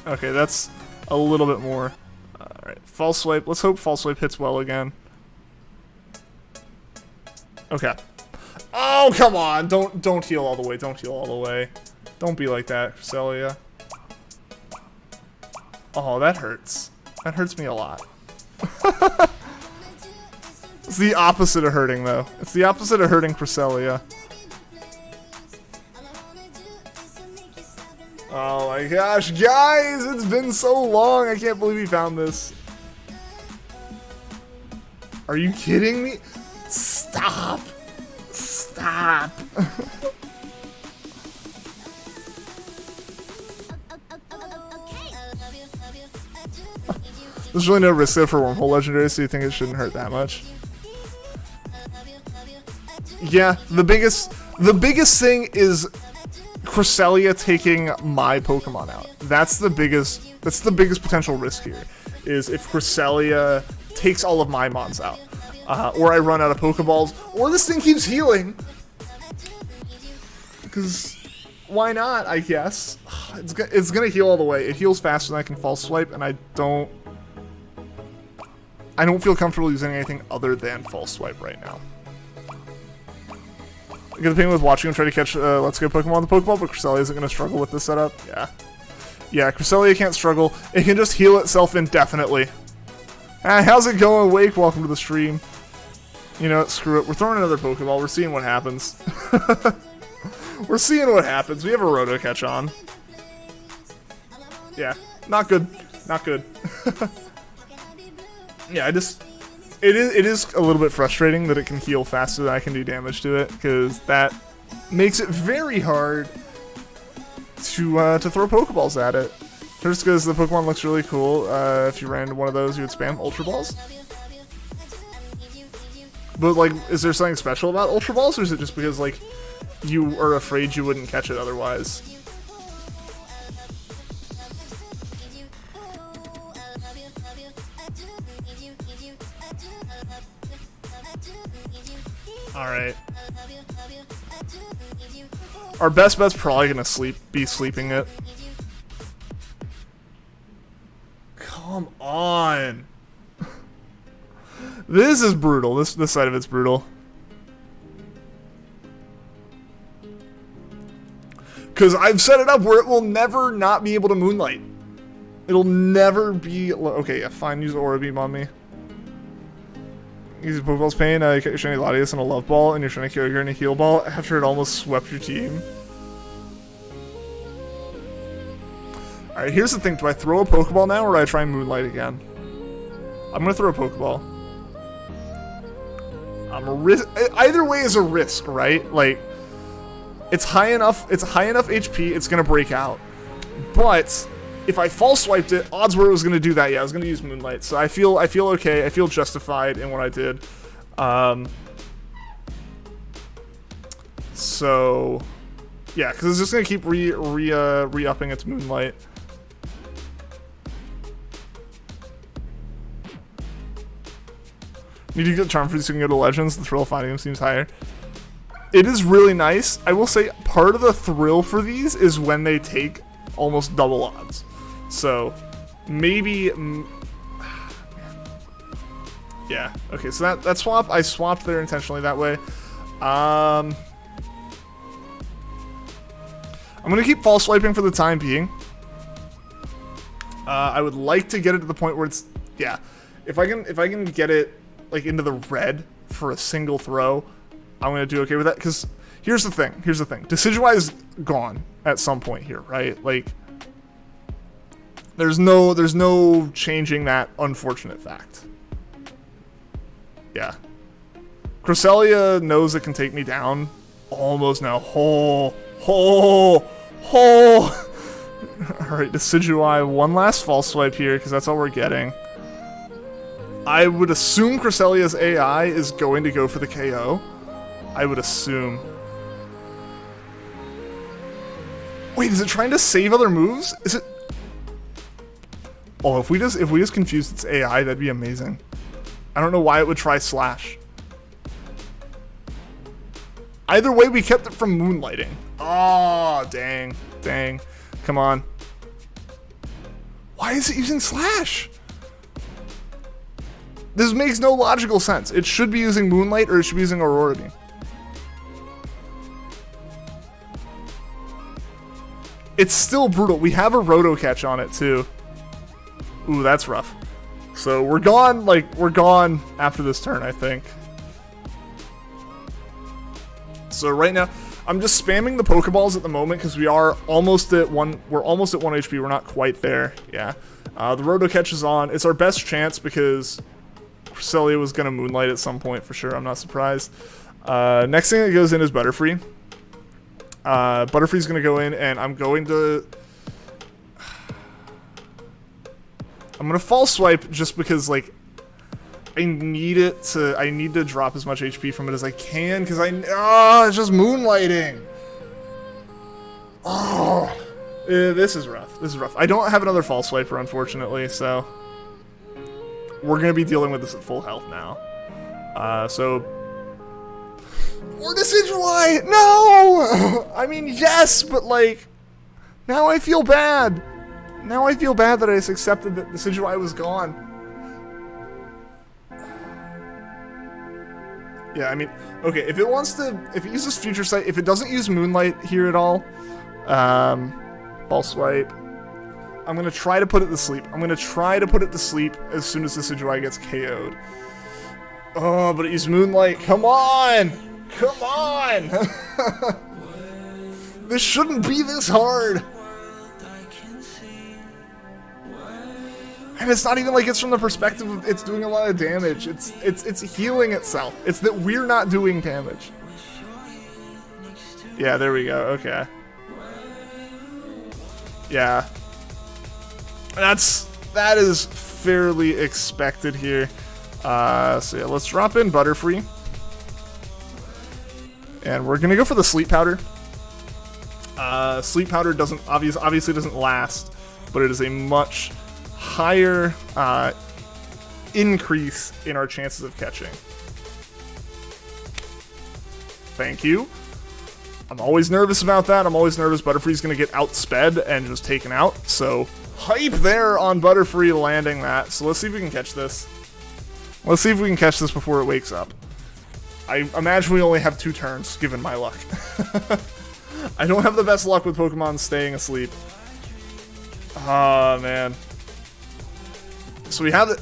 Okay, that's a little bit more. Alright, false swipe. Let's hope false swipe hits well again. Okay. Oh, come on! Don't heal all the way. Don't heal all the way. Don't be like that, Cresselia. Oh, that hurts. That hurts me a lot. It's the opposite of hurting, though. It's the opposite of hurting Cresselia. Oh my gosh, guys! It's been so long! I can't believe we found this. Are you kidding me? Stop! Stop! There's really no risk there for Wormhole Legendary, so you think it shouldn't hurt that much. Yeah, the biggest thing is Cresselia taking my Pokemon out. That's the biggest potential risk here, is if Cresselia takes all of my Mons out. Or I run out of Pokeballs, or this thing keeps healing. Because, why not, I guess? It's gonna heal all the way. It heals faster than I can false swipe, and I don't feel comfortable using anything other than false swipe right now. I get the pain with watching him try to catch Let's Go Pokemon on the Pokeball, but Cresselia isn't going to struggle with this setup. Yeah. Yeah, Cresselia can't struggle. It can just heal itself indefinitely. How's it going, Wake? Welcome to the stream. You know what? Screw it. We're throwing another Pokeball. We're seeing what happens. We're seeing what happens. We have a Roto catch on. Yeah. Not good. Not good. Yeah, it is a little bit frustrating that it can heal faster than I can do damage to it, because that makes it very hard to throw Pokeballs at it. Just because the Pokemon looks really cool, if you ran into one of those, you would spam Ultra Balls. But, like, is there something special about Ultra Balls, or is it just because, like, you are afraid you wouldn't catch it otherwise? Alright. Our best bet's probably gonna be sleeping it. Come on. This is brutal. This side of it's brutal. Because I've set it up where it will never not be able to Moonlight. It'll never be... Okay, yeah, fine. Use Aura Beam on me. Use Pokeball's Pain, you cut your shiny Latias in a Love Ball, and you're trying to kill your in a Heal Ball after it almost swept your team. Alright, here's the thing. Do I throw a Pokeball now, or do I try and Moonlight again? I'm gonna throw a Pokeball. Either way is a risk, right? Like, it's high enough HP, it's gonna break out. But if I false swiped it, odds were it was gonna do that. Yeah, I was gonna use Moonlight. So I feel okay. I feel justified in what I did. So yeah, because it's just gonna keep re-upping its Moonlight. Need to get Charm Fruit so you can go to Legends. The thrill of finding them seems higher. It is really nice. I will say part of the thrill for these is when they take almost double odds. So maybe, yeah. Okay, so that swap, I swapped there intentionally that way. I'm gonna keep false swiping for the time being. I would like to get it to the point where it's, yeah. If I can get it like into the red for a single throw, I'm gonna do okay with that. Because here's the thing. Decidueye is gone at some point here, right? Like, there's no changing that unfortunate fact. Yeah. Cresselia knows it can take me down almost now. Alright, Decidueye, one last false swipe here, because that's all we're getting. I would assume Cresselia's AI is going to go for the KO. I would assume. Wait, is it trying to save other moves? Is it? Oh, if we just confused its AI, that'd be amazing. I don't know why it would try Slash. Either way, we kept it from Moonlighting. Oh, dang. Come on. Why is it using Slash? This makes no logical sense. It should be using Moonlight, or it should be using Aurora Beam. It's still brutal. We have a Roto Catch on it, too. Ooh, that's rough. So we're gone, we're gone after this turn, I think. So right now, I'm just spamming the Pokeballs at the moment, because we are almost at we're almost at 1 HP. We're not quite there. Yeah. The Roto Catch is on. It's our best chance, because Cresselia was going to Moonlight at some point, for sure. I'm not surprised. Next thing that goes in is Butterfree. Butterfree's going to go in, and I'm going to false swipe just because, like, I need to drop as much HP from it as I can, because it's just Moonlighting. Oh, this is rough. I don't have another false swiper, unfortunately, so we're going to be dealing with this at full health now. Or Decidueye! No! I mean, yes, but, like, now I feel bad. Now I feel bad that I just accepted that Decidueye was gone. Yeah, I mean, okay, if it uses Future Sight, if it doesn't use Moonlight here at all, false swipe, I'm going to try to put it to sleep. As soon as Decidueye gets KO'd. Oh, but it used Moonlight. Come on! Come on! This shouldn't be this hard! And it's not even like it's from the perspective of it's doing a lot of damage. It's healing itself. It's that we're not doing damage. Yeah, there we go. Okay. Yeah. That is fairly expected here. So yeah, let's drop in Butterfree. And we're gonna go for the Sleep Powder. Sleep Powder obviously doesn't last, but it is a much higher increase in our chances of catching. Thank you. I'm always nervous about that. I'm always nervous Butterfree's gonna get outsped and just taken out. So hype there on Butterfree landing that. So let's see if we can catch this. Let's see if we can catch this before it wakes up. I imagine we only have 2 turns, given my luck. I don't have the best luck with Pokemon staying asleep. Oh, man. So we have it.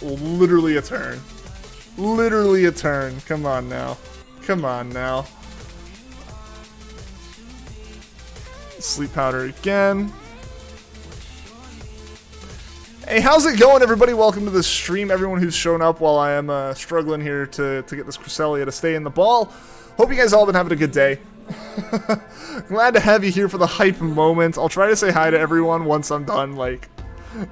Literally a turn. Literally a turn. Come on now. Come on now. Sleep Powder again. Hey, how's it going, everybody? Welcome to the stream. Everyone who's shown up while I am struggling here to get this Cresselia to stay in the ball. Hope you guys all been having a good day. Glad to have you here for the hype moment. I'll try to say hi to everyone once I'm done, like,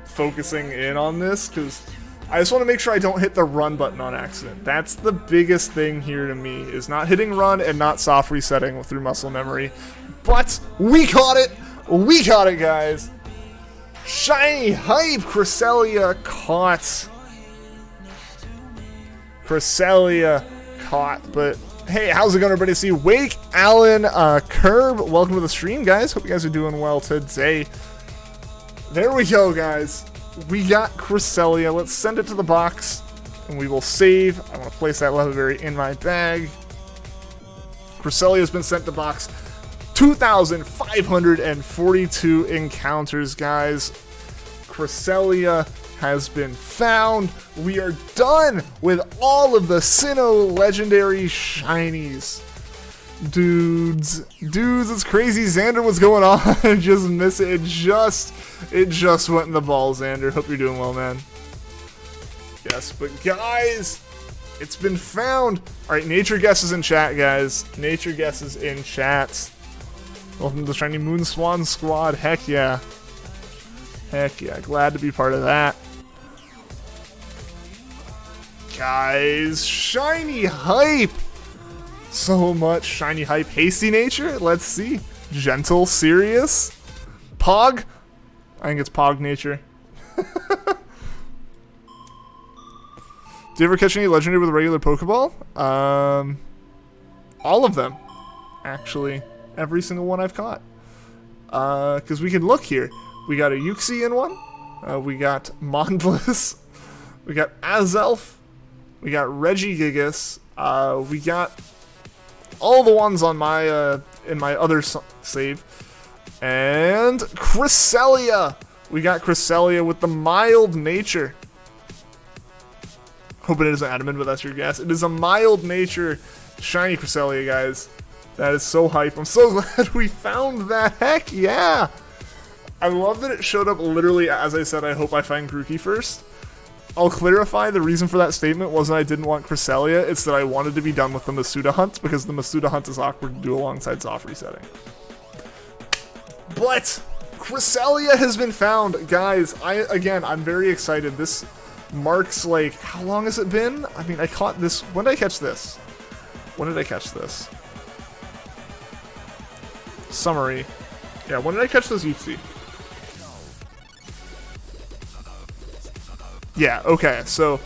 focusing in on this, because I just want to make sure I don't hit the run button on accident. That's the biggest thing here to me, is not hitting run and not soft resetting through muscle memory. But we caught it! We caught it, guys! Shiny hype! Cresselia caught. Cresselia caught. But hey, how's it going, everybody? See Wake, Alan, Curb. Welcome to the stream, guys. Hope you guys are doing well today. There we go, guys. We got Cresselia. Let's send it to the box, and we will save. I want to place that Leatherberry in my bag. Cresselia has been sent to box. 2,542 encounters, guys. Cresselia has been found. We are done with all of the Sinnoh legendary shinies. Dudes, it's crazy. Xander, what's going on? Just miss it. It just went in the ball, Xander. Hope you're doing well, man. Yes, but guys, it's been found. All right, Nature Guesses in chat, guys. Nature Guesses in chat. Welcome to the Shiny Moon Swan Squad. Heck yeah. Heck yeah. Glad to be part of that. Guys, shiny hype. So much shiny hype. Hasty Nature. Let's see. Gentle, serious. Pog. I think it's Pog Nature. Do you ever catch any legendary with a regular Pokeball? All of them, actually. Every single one I've caught. Because we can look here. We got a Uxie in one. We got Mondless. We got Azelf. We got Regigigas. We got all the ones on my in my other save. And Cresselia. We got Cresselia with the mild nature. Hope it isn't adamant, but that's your guess. It is a mild nature shiny Cresselia, guys. That is so hype. I'm so glad we found that. Heck yeah. I love that it showed up literally as I said. I hope I find Grookey first. I'll clarify the reason for that statement wasn't I didn't want Cresselia. It's that I wanted to be done with the Masuda hunt because the Masuda hunt is awkward to do alongside soft resetting. But Cresselia has been found. Guys, I'm very excited. This marks, like, how long has it been? I mean, I caught this. When did I catch this? When did I catch this? Summary. Yeah, when did I catch this Uxie? Yeah, okay, so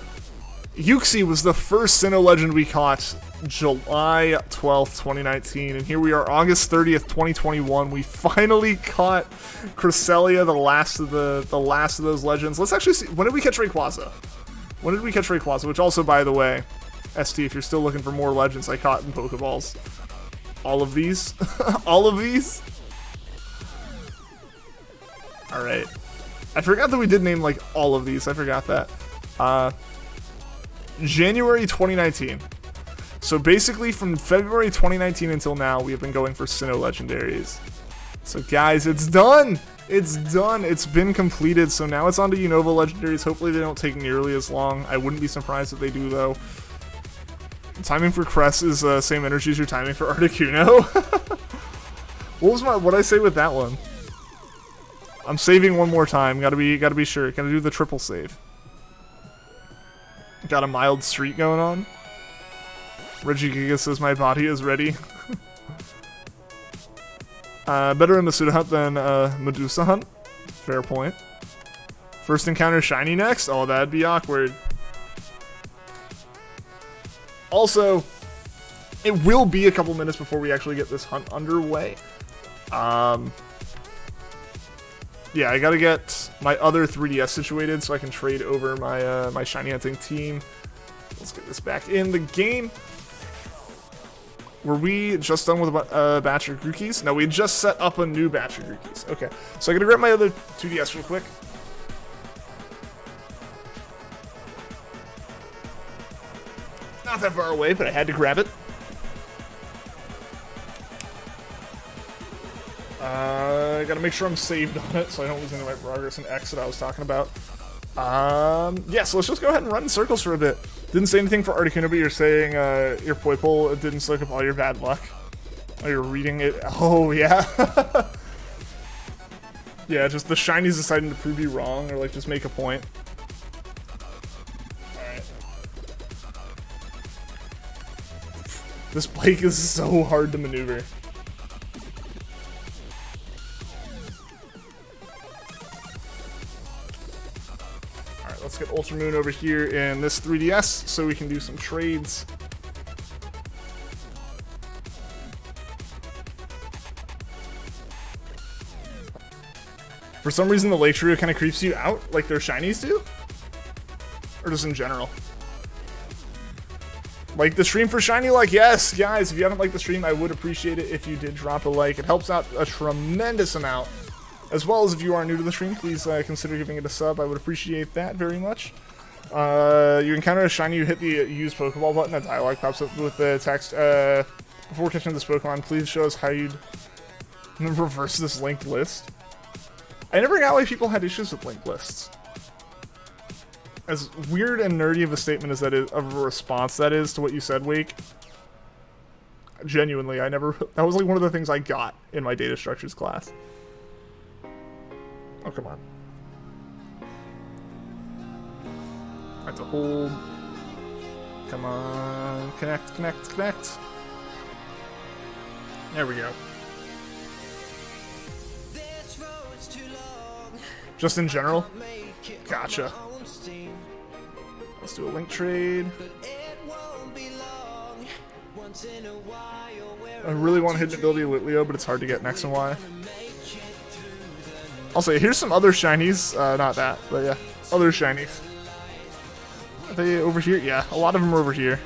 Uxie was the first Sinnoh legend we caught July 12th, 2019, and here we are, August 30th, 2021. We finally caught Cresselia, the last of those legends. Let's actually see, when did we catch Rayquaza? When did we catch Rayquaza? Which also, by the way, ST, if you're still looking for more legends I caught in Pokeballs, all of these, all of these. All right. I forgot that we did name, like, all of these. I forgot that. January 2019. So basically from February 2019 until now, we have been going for Sinnoh legendaries. So guys, it's done. It's done. It's been completed. So now it's on to Unova legendaries. Hopefully they don't take nearly as long. I wouldn't be surprised if they do, though. Timing for Cress is same energy as your timing for Articuno. What'd I say with that one? I'm saving one more time. Gotta be sure. Gotta do the triple save. Got a mild streak going on. Regigigas says my body is ready. Better in Masuda hunt than Medusa hunt. Fair point. First encounter shiny next? Oh, that'd be awkward. Also, it will be a couple minutes before we actually get this hunt underway. Yeah, I gotta get my other 3DS situated so I can trade over my my shiny hunting team. Let's get this back in the game. Were we just done with a batch of Grookies? No, we just set up a new batch of Grookies. Okay, so I gotta grab my other 2DS real quick. Not that far away, but I had to grab it. I gotta make sure I'm saved on it so I don't lose any of my progress in X that I was talking about. Yeah, so let's just go ahead and run in circles for a bit. Didn't say anything for Articuno, but you're saying your Poipole didn't soak up all your bad luck. Oh, you're reading it. Oh, yeah. Yeah, just the shinies deciding to prove you wrong or like just make a point. Alright. This Blake is so hard to maneuver. Alright, let's get Ultra Moon over here in this 3DS so we can do some trades. For some reason, the Lake Trio kind of creeps you out, like their shinies do? Or just in general? Like the stream for shiny, like, yes, guys, if you haven't liked the stream, I would appreciate it if you did drop a like. It helps out a tremendous amount. As well as if you are new to the stream, please consider giving it a sub. I would appreciate that very much. You encounter a shiny, you hit the use Pokeball button, a dialogue pops up with the text, before catching this Pokemon, please show us how you'd reverse this linked list. I never got why people had issues with linked lists. As weird and nerdy of a statement as that is, of a response that is to what you said, Wake. Genuinely, that was like one of the things I got in my data structures class. Oh, come on. I have to hold. Come on. Connect, connect, connect. There we go. Just in general? Gotcha. Let's do a link trade. I really want hidden ability Litleo, but it's hard to get next and Y. I'll say, here's some other shinies. Not that, but yeah. Other shinies. Are they over here? Yeah, a lot of them are over here.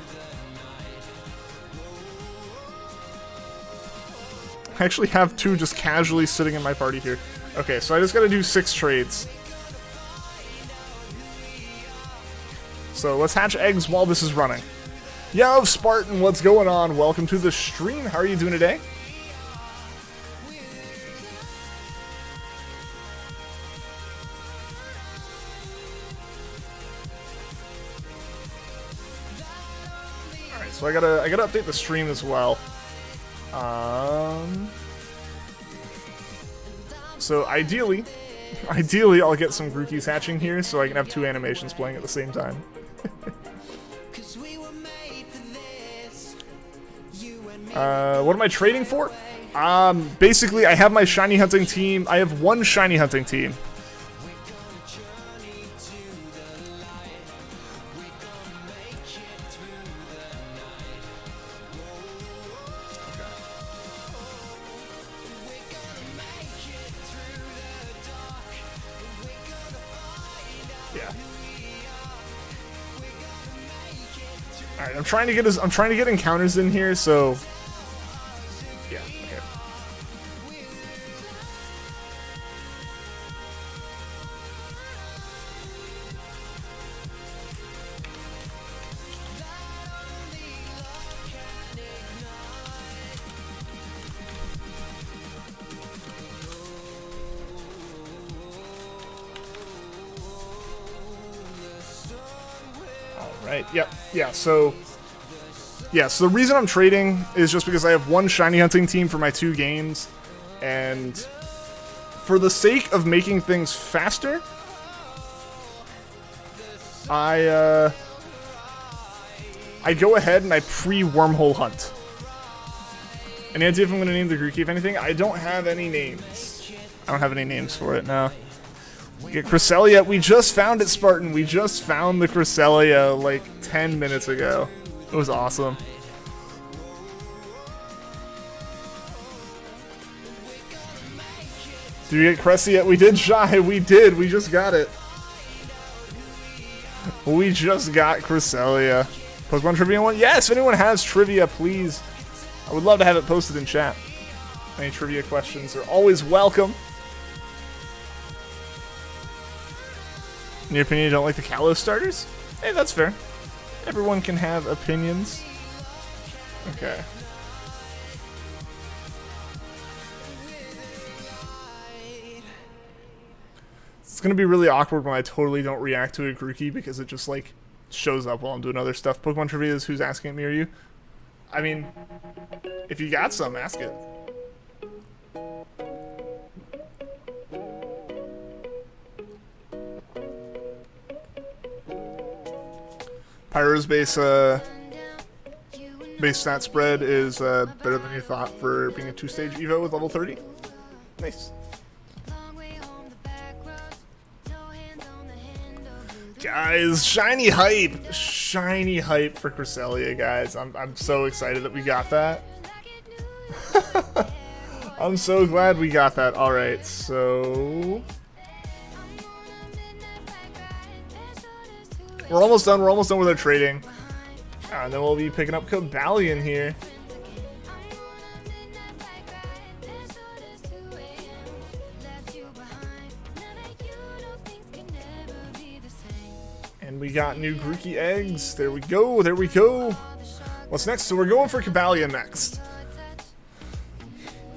I actually have two just casually sitting in my party here. Okay, so I just gotta do 6 trades. So let's hatch eggs while this is running. Yo, Spartan, what's going on? Welcome to the stream. How are you doing today? Alright, so I gotta update the stream as well. So ideally I'll get some Grookies hatching here so I can have 2 animations playing at the same time. What am I trading for? Basically I have my shiny hunting team. I have 1 shiny hunting team. Alright, I'm trying to get encounters in here, so yeah, okay. Alright, yep, yeah, so the reason I'm trading is just because I have 1 shiny hunting team for my 2 games, and for the sake of making things faster, I go ahead and I pre-wormhole hunt. Any idea if I'm going to name the Grookey, if anything? I don't have any names. I don't have any names for it, no. We get Cresselia. We just found it, Spartan. We just found the Cresselia like 10 minutes ago. It was awesome. Did we get Cresselia? We did, Shy. We did. We just got it. We just got Cresselia. Pokemon Trivia 1? Yes, if anyone has trivia, please. I would love to have it posted in chat. Any trivia questions are always welcome. In your opinion, you don't like the Kalos starters? Hey, that's fair. Everyone can have opinions. Okay. It's gonna be really awkward when I totally don't react to a Grookey because it just like shows up while I'm doing other stuff. Pokemon trivia is who's asking it, me or you? I mean, if you got some, ask it. Pyro's base stat spread is better than you thought for being a 2-stage Evo with level 30. Nice. Guys, shiny hype for Cresselia, guys. I'm so excited that we got that. I'm so glad we got that. All right, so we're almost done. We're almost done with our trading, and then we'll be picking up Cobalion here. And we got new Grookey eggs. There we go. There we go. What's next? So we're going for Cobalion next.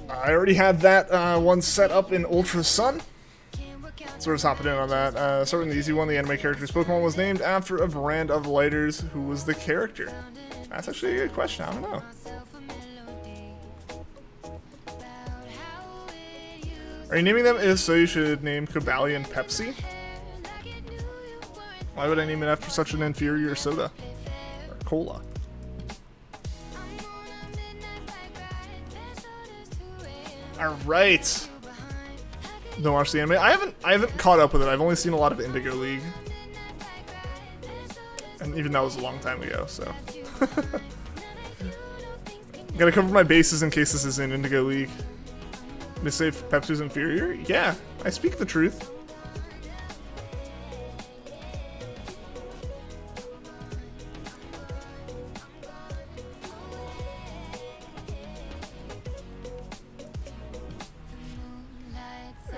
I already had that one set up in Ultra Sun. So we're just hopping in on that. Starting the easy one, the anime character's Pokemon was named after a brand of lighters. Who was the character? That's actually a good question. I don't know. Are you naming them? If so, you should name Cobalion Pepsi. Why would I name it after such an inferior soda? Or cola? Alright. Don't watch the anime. I haven't caught up with it. I've only seen a lot of Indigo League. And even that was a long time ago, so. Gotta cover my bases in case this is in Indigo League. They say Pepsi's inferior? Yeah, I speak the truth.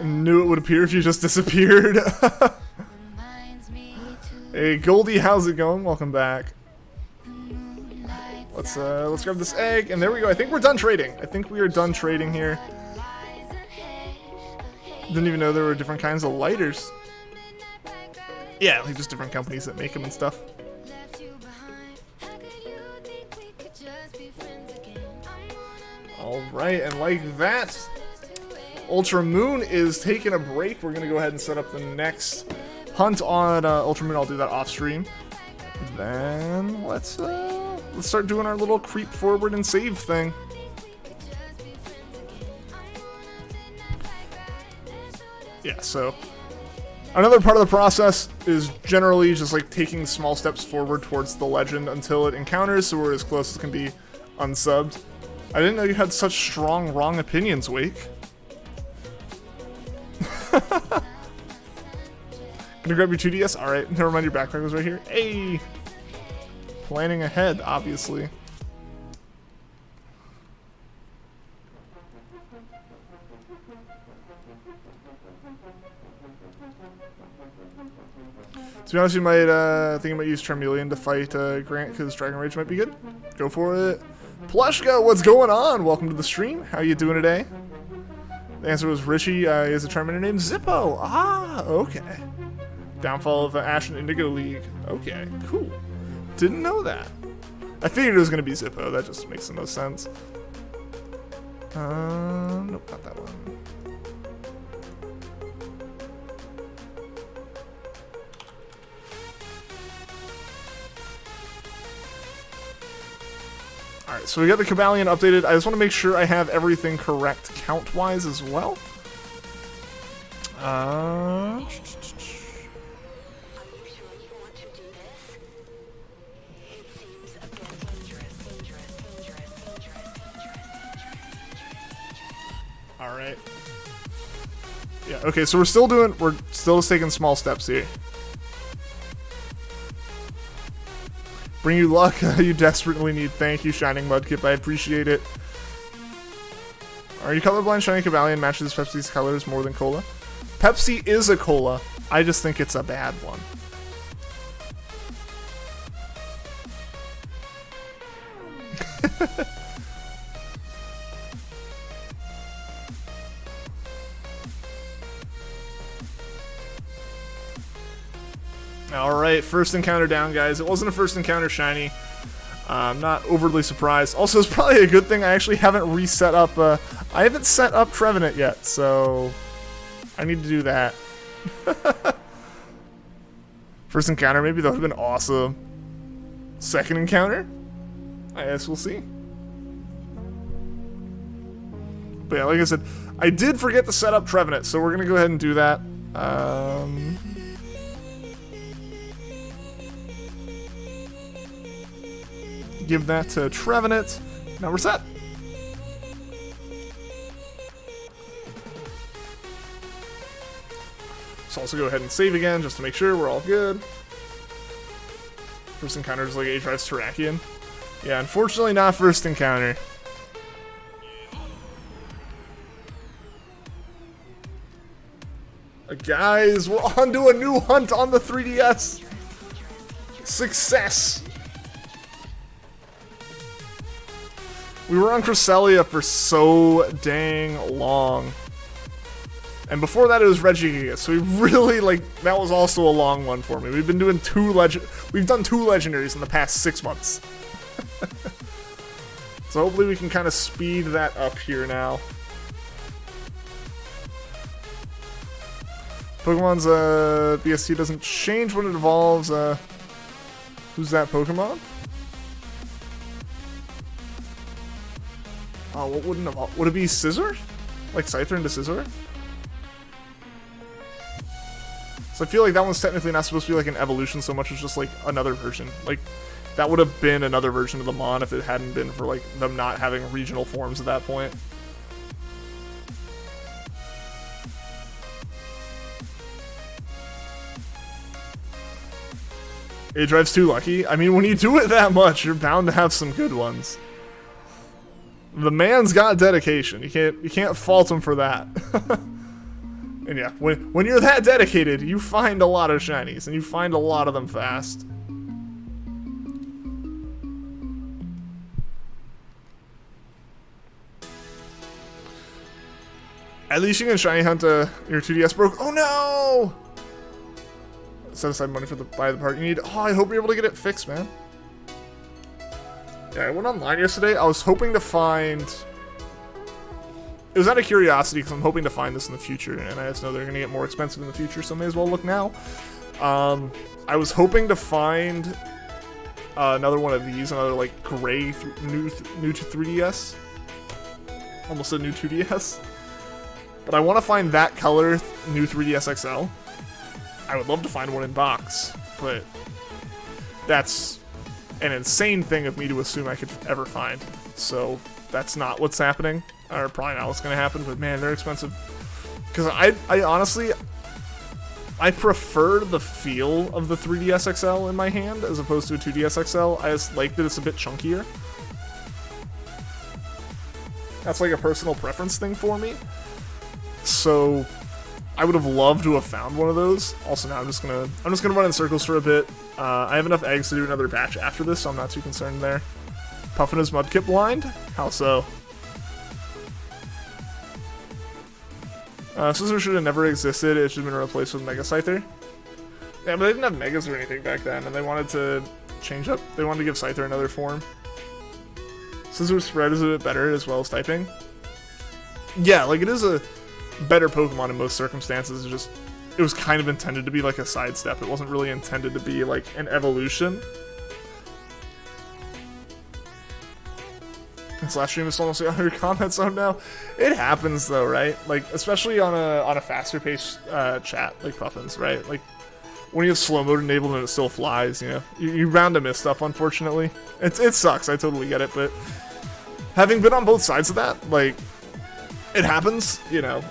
Knew it would appear if you just disappeared. Hey Goldie, how's it going? Welcome back. Let's grab this egg, and there we go. I think we're done trading. I think we are done trading here. Didn't even know there were different kinds of lighters. Yeah, like just different companies that make them and stuff. Alright, and like that, Ultra Moon is taking a break. We're gonna go ahead and set up the next hunt on Ultra Moon. I'll do that off stream. Then let's start doing our little creep forward and save thing. Yeah, so another part of the process is generally just like taking small steps forward towards the legend until it encounters, so we're as close as can be unsubbed. I didn't know you had such strong wrong opinions, Wake. Gonna grab your 2DS? Alright, never mind, your backpack was right here. Hey! Planning ahead, obviously. To be honest, you might think about use Charmeleon to fight Grant because Dragon Rage might be good. Go for it. Plushka, what's going on? Welcome to the stream. How you doing today? The answer was Richie. He has a Charmander named Zippo. Ah, okay. Downfall of Ash and Indigo League. Okay, cool. Didn't know that. I figured it was going to be Zippo. That just makes the most sense. Nope, not that one. Alright, so we got the Cobalion updated. I just want to make sure I have everything correct count-wise as well. Alright. Yeah, okay, so we're still taking small steps here. Bring you luck you desperately need. Thank you, Shining Mudkip. I appreciate it. Are you colorblind? Shining Cobalion matches Pepsi's colors more than Cola. Pepsi is a cola. I just think it's a bad one. Alright, first encounter down, guys. It wasn't a first encounter shiny. I'm not overly surprised. Also, it's probably a good thing I actually haven't reset up, I haven't set up Trevenant yet, so I need to do that. First encounter, maybe that would have been awesome. Second encounter? I guess we'll see. But yeah, like I said, I did forget to set up Trevenant, so we're gonna go ahead and do that. Give that to Trevenant. Now we're set. So also go ahead and save again just to make sure we're all good. First encounter is like A-Drive's Terrakion. Yeah, unfortunately not first encounter. Guys, we're on to a new hunt on the 3DS. Success. We were on Cresselia for so dang long. And before that it was Regigigas, so we really, like, that was also a long one for me. We've been doing we've done two legendaries in the past 6 months. So hopefully we can kind of speed that up here now. Pokemon's BST doesn't change when it evolves. Who's that Pokemon? Oh, what wouldn't evolve? Would it be Scizor? Like Scyther into Scizor? So I feel like that one's technically not supposed to be like an evolution so much as just like another version. Like, that would have been another version of the Mon if it hadn't been for like them not having regional forms at that point. A-Drive's too lucky. I mean, when you do it that much, you're bound to have some good ones. The man's got dedication. You can't fault him for that. And yeah, when you're that dedicated, you find a lot of shinies, and you find a lot of them fast. At least you can shiny hunt your 2DS broke. Oh no! Set aside money for buy the part you need. Oh, I hope you're able to get it fixed, man. Yeah, I went online yesterday. I was hoping to find... It was out of curiosity because I'm hoping to find this in the future, and I just know they're going to get more expensive in the future, so may as well look now. I was hoping to find another one of these, another like gray new to 3DS. Almost a new 2DS. But I want to find that color new 3DS XL. I would love to find one in box, but that's an insane thing of me to assume I could ever find. So that's not what's happening, or probably not what's going to happen, but man, they're expensive. Because I honestly, I prefer the feel of the 3DS XL in my hand as opposed to a 2DS XL. I just like that it's a bit chunkier. That's like a personal preference thing for me. So I would have loved to have found one of those. Also, now I'm just gonna run in circles for a bit. I have enough eggs to do another batch after this, so I'm not too concerned there. Puffin is Mudkip blind? How so? Scizor should have never existed. It should have been replaced with Mega Scyther. Yeah, but they didn't have Megas or anything back then, and they wanted to change up. They wanted to give Scyther another form. Scizor's spread is a bit better as well as typing. Yeah, like it is a better Pokemon in most circumstances. It was kind of intended to be like a sidestep. It wasn't really intended to be like an evolution. This last stream is almost 100 comments on now. It happens though, right? Like especially on a faster paced chat like Puffin's, right? Like when you have slow mode enabled and it still flies, you know, you bound to miss stuff. Unfortunately, it sucks. I totally get it, but having been on both sides of that, like it happens, you know.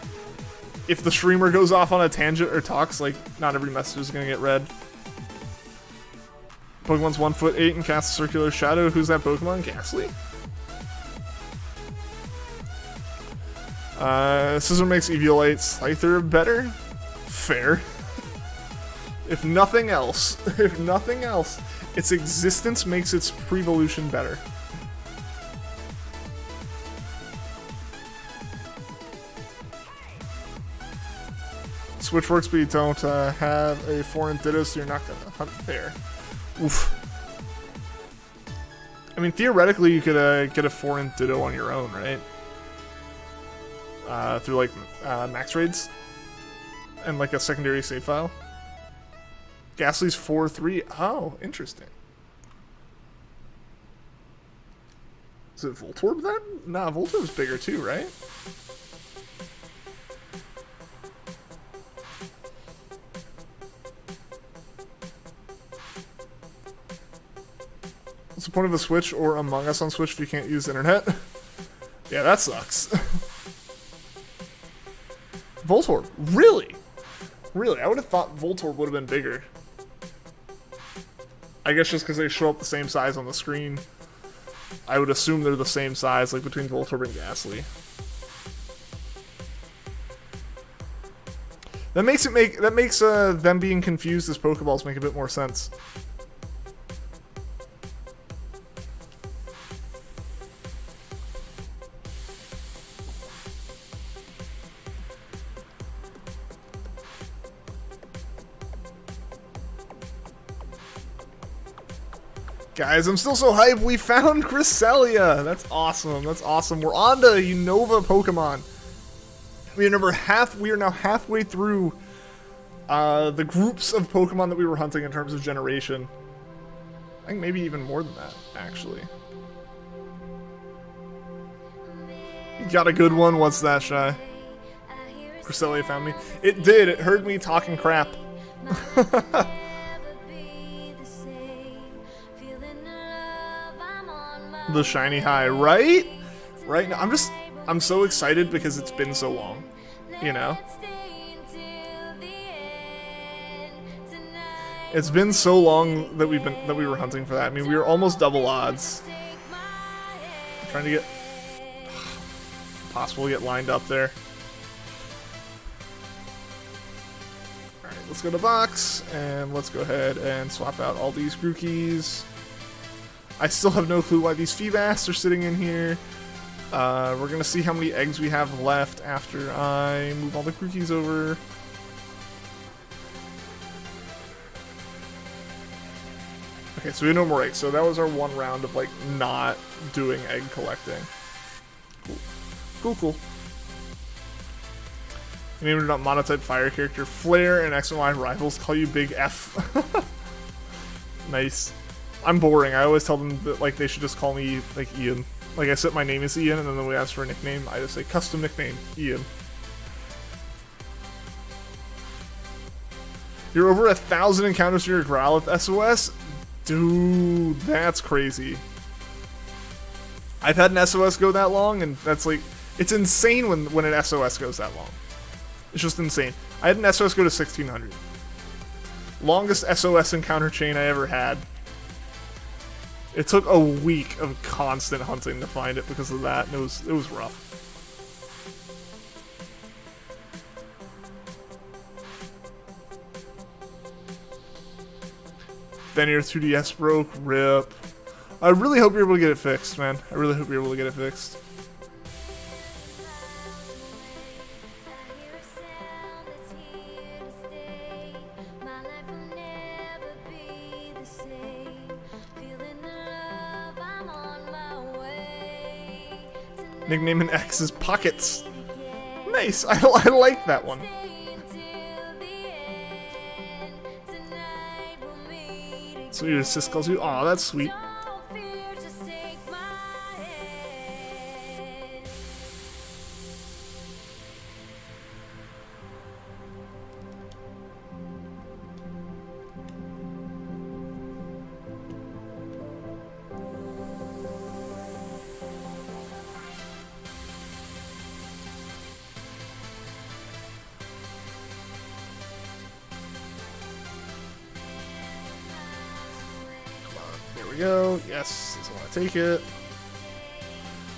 If the streamer goes off on a tangent or talks, like, not every message is gonna get read. Pokemon's 1'8" and casts a circular shadow. Who's that Pokemon? Ghastly? Scizor makes Eviolite Scyther better? Fair. If nothing else, its existence makes its pre-evolution better. Switch works, but you don't have a foreign Ditto, so you're not gonna hunt there. Oof. I mean, theoretically, you could get a foreign Ditto on your own, right? Through like max raids and like a secondary save file. Ghastly's 4-3. Oh, interesting. Is it Voltorb then? Nah, Voltorb's bigger too, right? What's the point of a Switch or Among Us on Switch if you can't use the internet? Yeah, that sucks. Voltorb, really? Really, I would have thought Voltorb would have been bigger. I guess just because they show up the same size on the screen. I would assume they're the same size, like between Voltorb and Ghastly. That makes them being confused as Pokeballs make a bit more sense. Guys, I'm still so hyped. We found Cresselia. That's awesome. That's awesome. We're on to Unova Pokemon. We are now halfway through the groups of Pokemon that we were hunting in terms of generation. I think maybe even more than that, actually. You got a good one? What's that, Shy? Cresselia found me. It did. It heard me talking crap. The shiny high, right? Right now, I'm so excited because it's been so long, you know? It's been so long that we were hunting for that. I mean, we were almost double odds. I'm trying to get possible to get lined up there. Alright, let's go to box and let's go ahead and swap out all these Grookies. I still have no clue why these Feebas are sitting in here. We're gonna see how many eggs we have left after I move all the Grookies over. Okay, so we have no more eggs. So that was our one round of like not doing egg collecting. Cool. Cool, cool. You named a monotype fire character. Flare and X and Y rivals call you Big F. Nice. I'm boring. I always tell them that like they should just call me like Ian. Like I said, my name is Ian, and then when we ask for a nickname, I just say custom nickname Ian. You're over 1,000 encounters for your Growlithe SOS, dude. That's crazy. I've had an SOS go that long, and that's like it's insane when an SOS goes that long. It's just insane. I had an SOS go to 1,600. Longest SOS encounter chain I ever had. It took a week of constant hunting to find it because of that, and it was rough. Then your 2DS broke, rip. I really hope you're able to get it fixed, man. I really hope you're able to get it fixed. Nickname in X is Pockets. Nice. I like that one. So your sis calls you. Aw, that's sweet. There we go. Yes, I want to take it.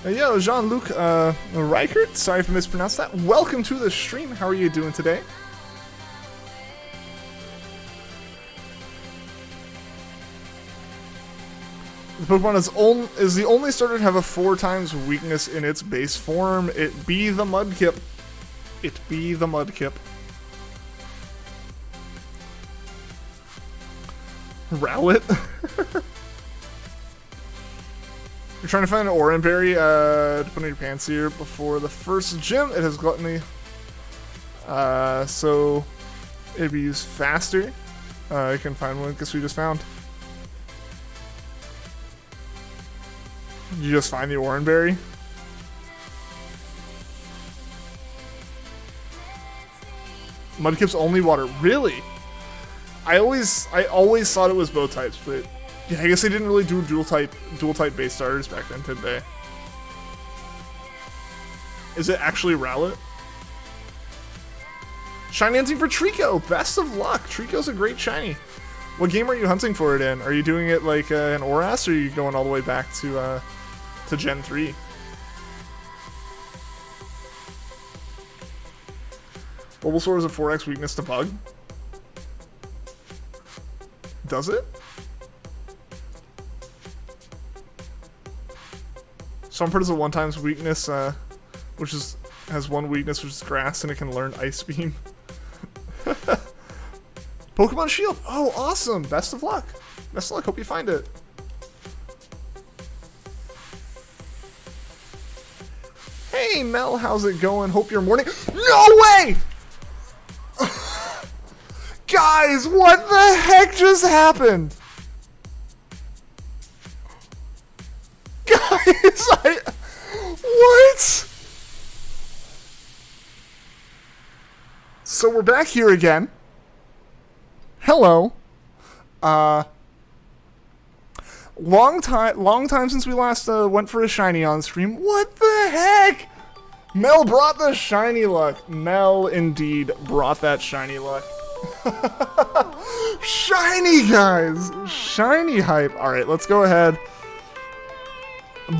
Yo, Jean-Luc Reichert. Sorry if I mispronounced that. Welcome to the stream. How are you doing today? The Pokemon is the only starter to have a 4 times weakness in its base form. It be the Mudkip. It be the Mudkip. Rowlet? You're trying to find an Oranberry to put in your pants here before the first gym. It has gluttony. So it'd be used faster. I can find one because we just found. Did you just find the Oranberry? Mudkip's only water. Really? I always thought it was both types, but yeah, I guess they didn't really do dual type base starters back then, did they? Is it actually Rowlet? Shiny hunting for Trico. Best of luck. Trico's a great shiny. What game are you hunting for it in? Are you doing it like an Oras, or are you going all the way back to Gen 3? Bulbasaur is a 4x weakness to Bug. Does it? Swampert is a 1x weakness, which has one weakness, which is grass, and it can learn Ice Beam. Pokemon Shield. Oh, awesome! Best of luck. Best of luck. Hope you find it. Hey, Mel, how's it going? Hope you're morning. No way! Guys, what the heck just happened? Guys, what? So we're back here again. Hello. Long time since we last went for a shiny on stream. What the heck? Mel brought the shiny luck. Mel indeed brought that shiny luck. Shiny, guys. Shiny hype. All right, let's go ahead.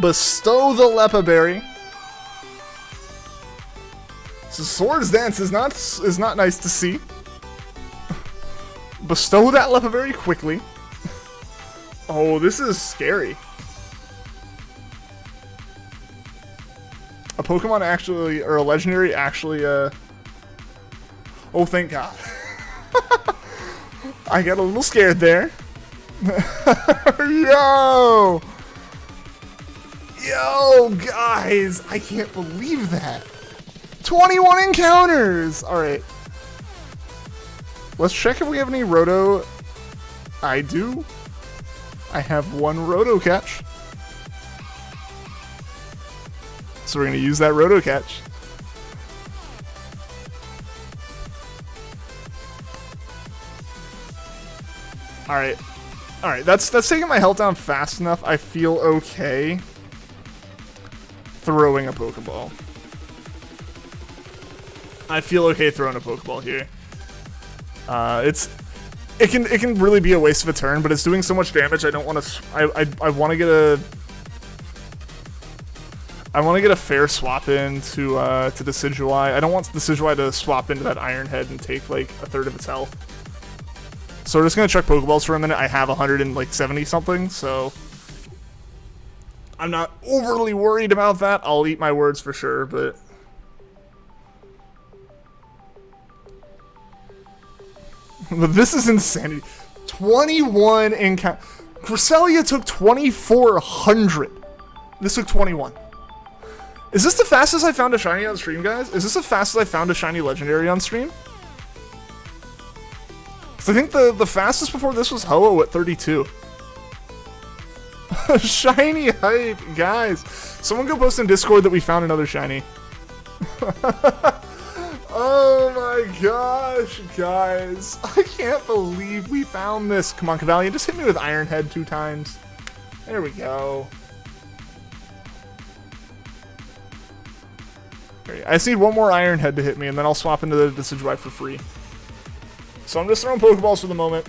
Bestow the Lepa Berry. So Swords Dance is not nice to see. Bestow that Lepa Berry quickly. Oh, this is scary. A Pokemon actually, or a legendary actually, oh, thank God. I got a little scared there. Yo! Yo, guys! I can't believe that. 21 encounters! Alright. Let's check if we have any Roto. I do. I have one Roto catch. So we're going to use that Roto catch. Alright. Alright, that's taking my health down fast enough. I feel okay throwing a Pokeball. I feel okay throwing a Pokeball here. It can really be a waste of a turn, but it's doing so much damage. I don't want to. I want to get a. I want to get a fair swap in to Decidueye. I don't want Decidueye to swap into that Iron Head and take like a third of its health. So we're just gonna check Pokeballs for a minute. I have 170 something, so I'm not overly worried about that. I'll eat my words for sure, but. But this is insanity. 21 encounter. Cresselia took 2,400. This took 21. Is this the fastest I found a shiny on stream, guys? Is this the fastest I found a shiny legendary on stream? I think the fastest before this was Ho-Oh at 32. Shiny hype, guys. Someone go post in Discord that we found another shiny. Oh my gosh, guys. I can't believe we found this. Come on, Cavalion, just hit me with Iron Head 2 times. There we go. I just need one more Iron Head to hit me, and then I'll swap into the Decidueye for free. So I'm just throwing Pokeballs for the moment.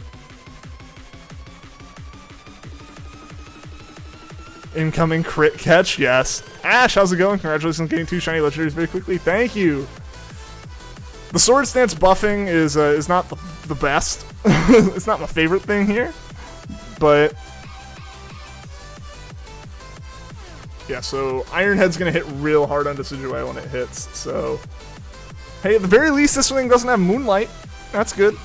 Incoming crit catch, yes. Ash, how's it going? Congratulations on getting 2 shiny legendaries very quickly. Thank you. The Sword Stance buffing is not the best. It's not my favorite thing here, but yeah. So Iron Head's gonna hit real hard on Decidueye when it hits. So hey, at the very least, this thing doesn't have Moonlight. That's good.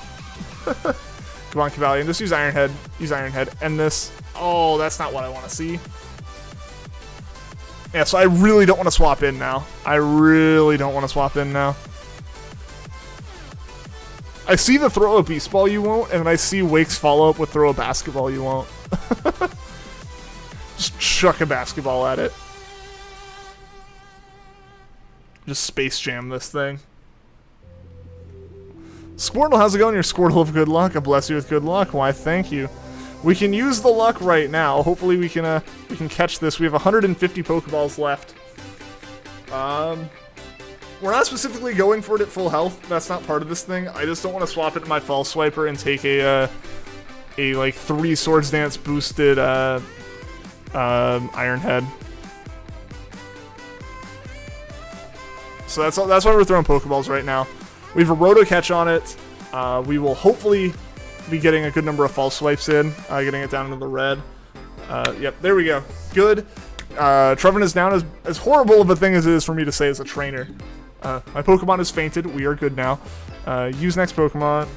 Come on, Cavalion, just use Iron Head. Use Iron Head. End this. Oh, that's not what I want to see. Yeah, so I really don't want to swap in now. I really don't want to swap in now. I see the throw a Beast Ball you won't, and then I see Wake's follow-up with throw a Basketball you won't. Just chuck a basketball at it. Just Space Jam this thing. Squirtle, how's it going? Your Squirtle of good luck. I bless you with good luck. Why, thank you. We can use the luck right now. Hopefully we can catch this. We have 150 Pokeballs left. We're not specifically going for it at full health. That's not part of this thing. I just don't want to swap it to my False Swiper and take a like 3 Swords Dance boosted Iron Head. So that's why we're throwing Pokeballs right now. We have a Roto Catch on it. We will hopefully be getting a good number of false swipes in, getting it down into the red. Yep, there we go. Good. Trevin is down. As horrible of a thing as it is for me to say as a trainer. My Pokemon is fainted. We are good now. Use next Pokemon.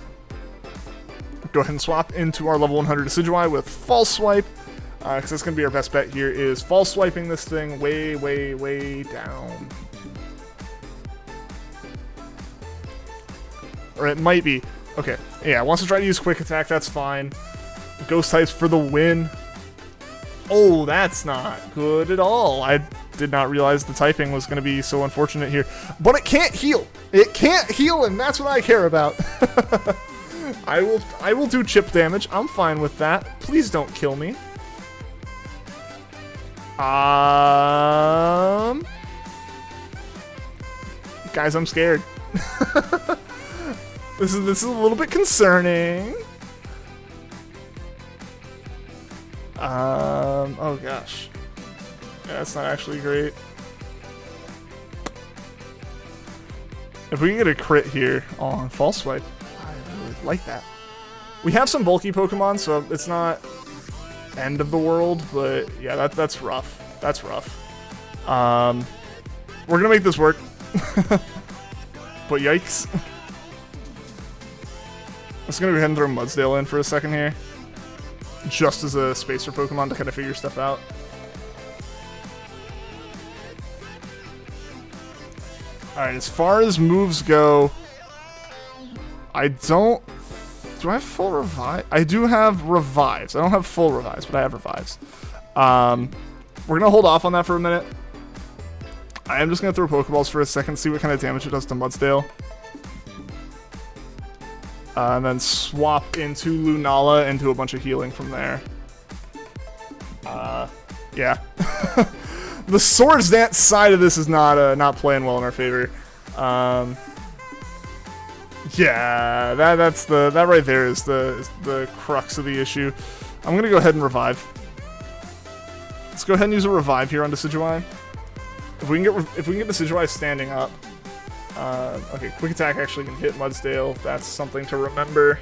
Go ahead and swap into our level 100 Decidueye with False Swipe. Because that's going to be our best bet here, is False Swiping this thing way, way, way down. Or it might be. Okay, yeah, wants to try to use Quick Attack, that's fine. Ghost types for the win. Oh, that's not good at all. I did not realize the typing was going to be so unfortunate here. But it can't heal. It can't heal, and that's what I care about. I will do chip damage. I'm fine with that. Please don't kill me. Guys, I'm scared. This is a little bit concerning. Oh gosh. Yeah, that's not actually great. If we can get a crit here on False Swipe, I really like that. We have some bulky Pokemon, so it's not end of the world, but yeah, that's rough. That's rough. We're gonna make this work. But yikes. I'm just gonna go ahead and throw Mudsdale in for a second here. Just as a spacer Pokemon to kind of figure stuff out. Alright, as far as moves go, I don't... Do I have full revive? I do have revives. I don't have full revives, but I have revives. We're gonna hold off on that for a minute. I am just gonna throw Pokeballs for a second, see what kind of damage it does to Mudsdale. And then swap into Lunala into a bunch of healing from there. Yeah. The Swords Dance side of this is not playing well in our favor. Yeah, that right there is the crux of the issue. I'm gonna go ahead and revive. Let's go ahead and use a revive here on Decidueye. If we can get Decidueye standing up. Okay, Quick Attack actually can hit Mudsdale. That's something to remember.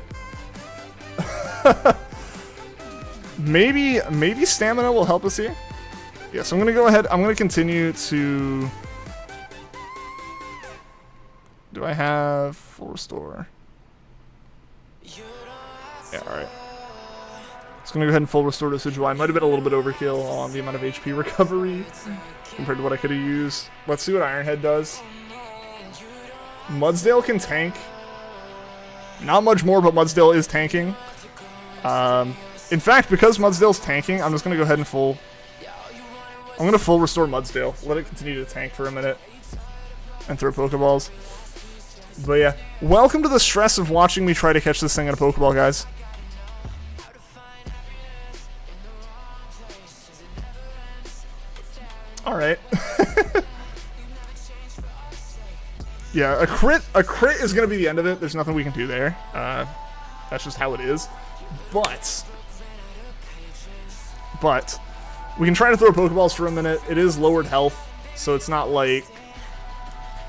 Maybe Stamina will help us here. Yeah, so I'm gonna go ahead. I'm gonna continue to. Do I have full restore? Yeah, alright. Just gonna go ahead and full restore to Decidueye. Might have been a little bit overkill on the amount of HP recovery compared to what I could have used. Let's see what Iron Head does. Mudsdale can tank. Not much more, but Mudsdale is tanking. In fact, because Mudsdale's tanking, I'm just going to go ahead and I'm going to full restore Mudsdale. Let it continue to tank for a minute. And throw Pokeballs. But yeah, welcome to the stress of watching me try to catch this thing in a Pokeball, guys. Alright. Yeah, a crit is going to be the end of it. There's nothing we can do there. That's just how it is. But we can try to throw Pokeballs for a minute. It is lowered health, so it's not like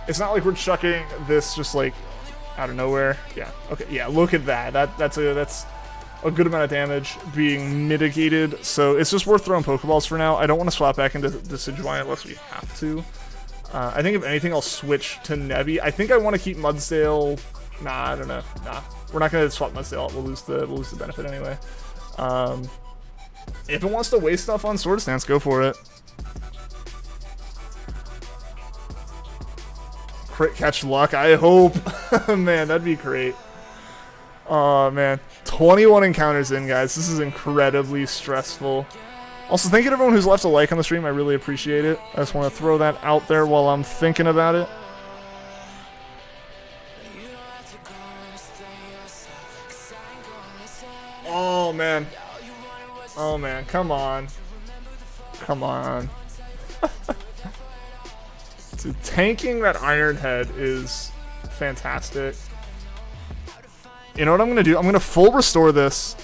we're chucking this just like out of nowhere. Yeah. Okay. Yeah. Look at that. That's a good amount of damage being mitigated. So it's just worth throwing Pokeballs for now. I don't want to swap back into Decidueye unless we have to. I think if anything, I'll switch to Nebby. I think I want to keep Mudsdale Nah, I don't know. Nah, we're not gonna swap Mudsdale. We'll lose the benefit anyway. If it wants to waste stuff on Sword Stance, go for it. Crit catch luck, I hope. Man, that'd be great. Oh man, 21 encounters in, guys. This is incredibly stressful. Also, thank you to everyone who's left a like on the stream. I really appreciate it. I just want to throw that out there while I'm thinking about it. Oh man. Oh man, come on. Come on. Dude, tanking that Iron Head is fantastic. You know what I'm gonna do? I'm gonna full restore this.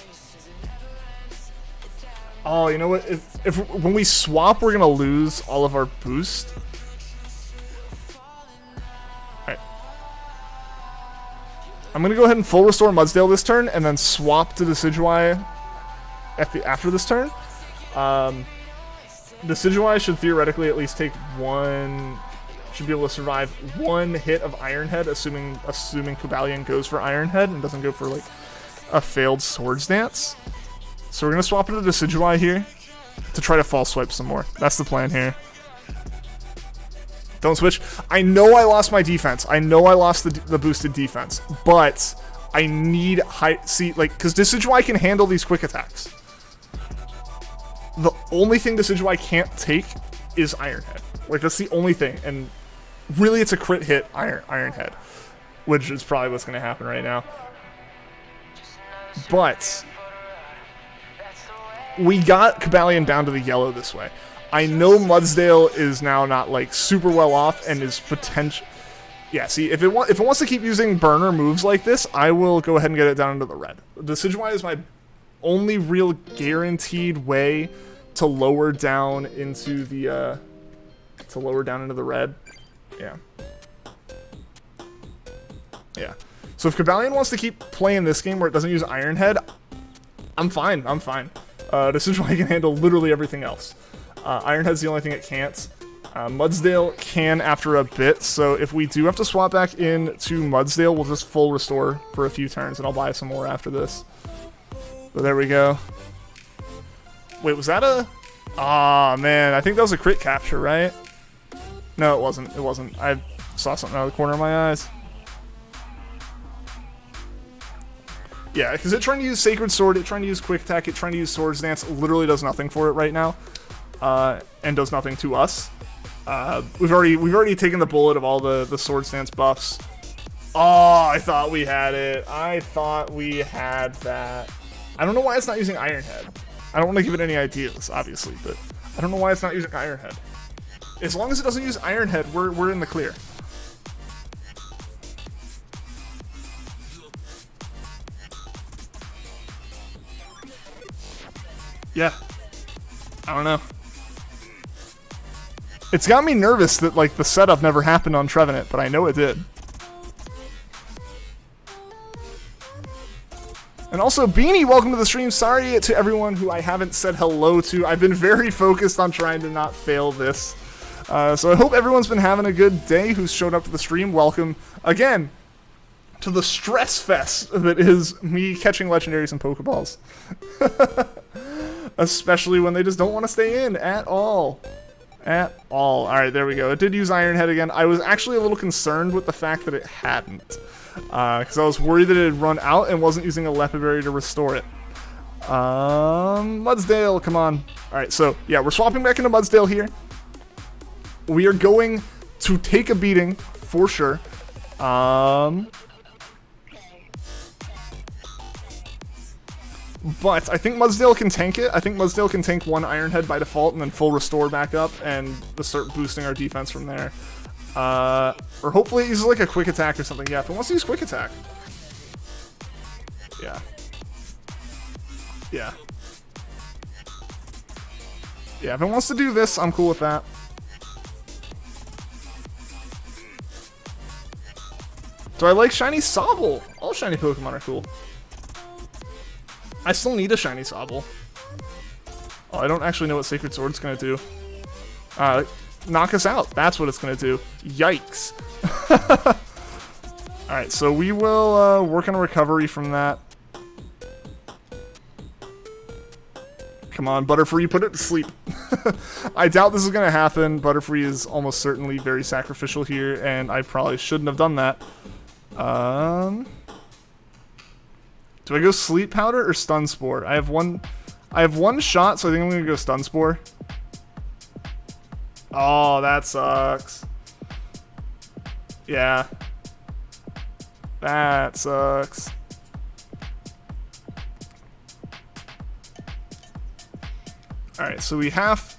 Oh, you know what? If when we swap, we're gonna lose all of our boost. Alright. I'm gonna go ahead and full restore Mudsdale this turn, and then swap to Decidueye after this turn. Decidueye should theoretically at least take one. Should be able to survive one hit of Iron Head, assuming Cobalion goes for Iron Head and doesn't go for like a failed Swords Dance. So we're gonna swap into Decidueye here to try to false swipe some more. That's the plan here. Don't switch. I know I lost my defense. I know I lost the boosted defense, but I need because Decidueye can handle these quick attacks. The only thing Decidueye can't take is Iron Head. Like, that's the only thing, and really it's a crit hit Iron Head, which is probably what's going to happen right now. But we got Cobalion down to the yellow this way. I know Mudsdale is now not like super well off and is potential. Yeah, see, if it wants to keep using burner moves like this, I will go ahead and get it down into the red. Decidueye is my only real guaranteed way to lower down into the red. Yeah. Yeah. So if Cobalion wants to keep playing this game where it doesn't use Iron Head, I'm fine. I'm fine. Decidueye can handle literally everything else. Iron Head's the only thing it can't. Mudsdale can after a bit, so if we do have to swap back into Mudsdale, we'll just full restore for a few turns, and I'll buy some more after this. So there we go. Wait, was that a... Ah, man, I think that was a crit capture, right? No, it wasn't. It wasn't. I saw something out of the corner of my eyes. Yeah, because it's trying to use Sacred Sword, it's trying to use Quick Attack, it's trying to use Swords Dance. It literally does nothing for it right now, and does nothing to us. We've already taken the bullet of all the Swords Dance buffs. Oh, I thought we had it. I thought we had that. I don't know why it's not using Iron Head. I don't want to give it any ideas, obviously, but I don't know why it's not using Iron Head. As long as it doesn't use Iron Head, we're in the clear. Yeah. I don't know. It's got me nervous that, like, the setup never happened on Trevenant, but I know it did. And also, Beanie, welcome to the stream. Sorry to everyone who I haven't said hello to. I've been very focused on trying to not fail this. So I hope everyone's been having a good day who's showed up to the stream. Welcome, again, to the stress fest that is me catching legendaries and Pokeballs. Especially when they just don't want to stay in at all. At all. Alright, there we go. It did use Iron Head again. I was actually a little concerned with the fact that it hadn't. Because I was worried that it had run out and wasn't using a Leopard Berry to restore it. Mudsdale, come on. Alright, so, yeah, we're swapping back into Mudsdale here. We are going to take a beating, for sure. But I think Mudsdale can tank it. I think Mudsdale can tank one Iron Head by default and then full restore back up and just start boosting our defense from there. Or hopefully it uses like a quick attack or something. Yeah, if it wants to use quick attack. Yeah. Yeah. Yeah, if it wants to do this, I'm cool with that. Do I like Shiny Sobble? All shiny Pokemon are cool. I still need a shiny Sobble. Oh, I don't actually know what Sacred Sword's gonna do. Knock us out. That's what it's gonna do. Yikes. Alright, so we will work on a recovery from that. Come on, Butterfree, put it to sleep. I doubt this is going to happen. Butterfree is almost certainly very sacrificial here, and I probably shouldn't have done that. Do I go Sleep Powder or Stun Spore? I have one shot, so I think I'm going to go Stun Spore. Oh, that sucks. Yeah. That sucks. Alright, so we have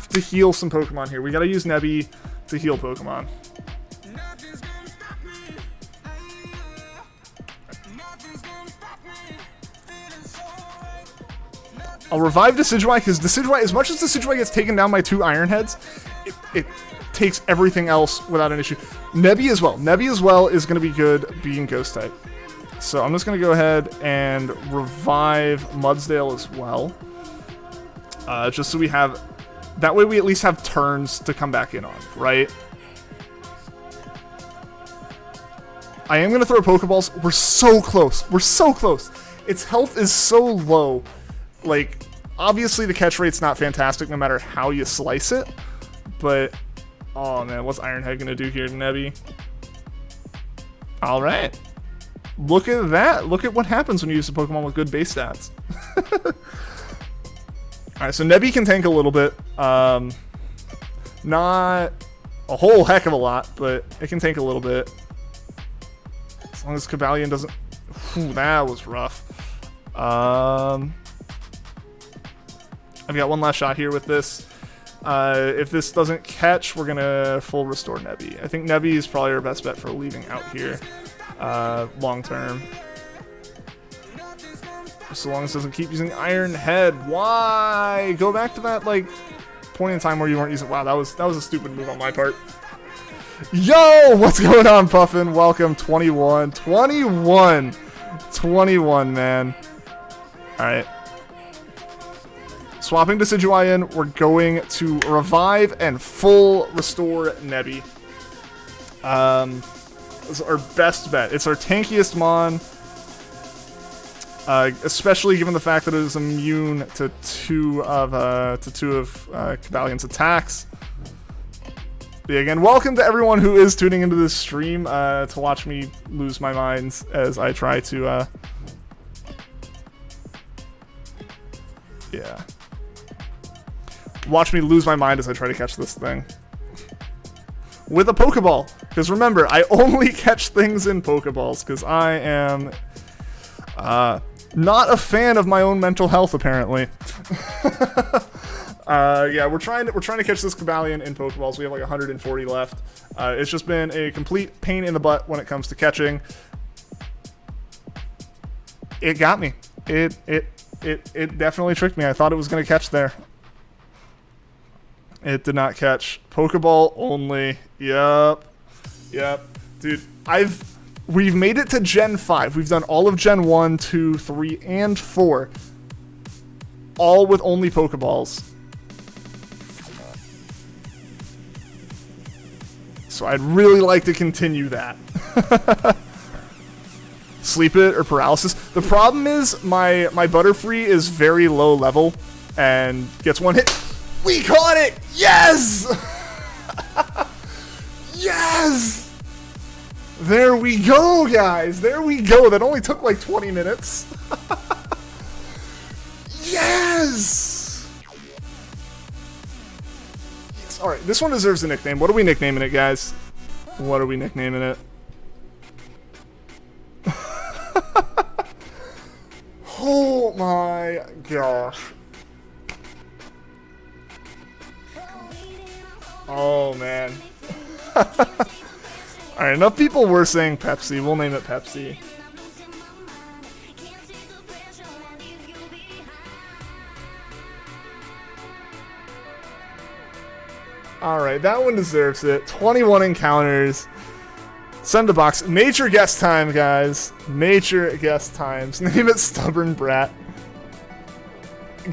to heal some Pokemon here. We gotta use Nebby to heal Pokemon. I'll revive Decidueye, because Decidueye, as much as Decidueye gets taken down by 2 Iron Heads, it takes everything else without an issue. Nebby as well. Nebby as well is going to be good being Ghost type. So I'm just going to go ahead and revive Mudsdale as well. Just so we have... That way we at least have turns to come back in on, right? I am going to throw Pokeballs. We're so close. We're so close. Its health is so low. Like, obviously the catch rate's not fantastic no matter how you slice it. But, oh man, what's Ironhead going to do here to Nebby? Alright. Look at that. Look at what happens when you use a Pokemon with good base stats. Alright, so Nebby can tank a little bit. Not a whole heck of a lot, but it can tank a little bit. As long as Cresselia doesn't... Whew, that was rough. I've got one last shot here with this. If this doesn't catch, we're going to full restore Nebby. I think Nebby is probably our best bet for leaving out here long term. So long as it doesn't keep using Iron Head. Why? Go back to that, like, point in time where you weren't using... Wow, that was a stupid move on my part. Yo! What's going on, Puffin? Welcome, 21. 21! 21, man. Alright. Swapping Decidueye in, we're going to revive and full restore Nebby. This is our best bet. It's our tankiest Mon. Especially given the fact that it is immune to two of Cresselion's attacks. But yeah, again, welcome to everyone who is tuning into this stream to watch me lose my mind as I try to yeah. Watch me lose my mind as I try to catch this thing. With a Pokeball. Because remember, I only catch things in Pokeballs because I am not a fan of my own mental health, apparently. Yeah, we're trying to catch this Cresselia in Pokeballs. We have like 140 left. It's just been a complete pain in the butt when it comes to catching. It got me. It definitely tricked me. I thought it was going to catch there. It did not catch. Pokeball only. Yep. Dude, we've made it to Gen 5. We've done all of Gen 1, 2, 3, and 4. All with only Pokeballs. So I'd really like to continue that. Sleep It or Paralysis. The problem is my Butterfree is very low level and gets one hit. We caught it! Yes! Yes! There we go, guys. There we go. That only took like 20 minutes. Yes! Yes! Alright, this one deserves a nickname. What are we nicknaming it, guys? What are we nicknaming it? Oh my gosh. Oh man. Alright, enough people were saying Pepsi. We'll name it Pepsi. Alright, that one deserves it. 21 encounters. Send a box. Nature guest time, guys. Nature guest times. Name it Stubborn Brat.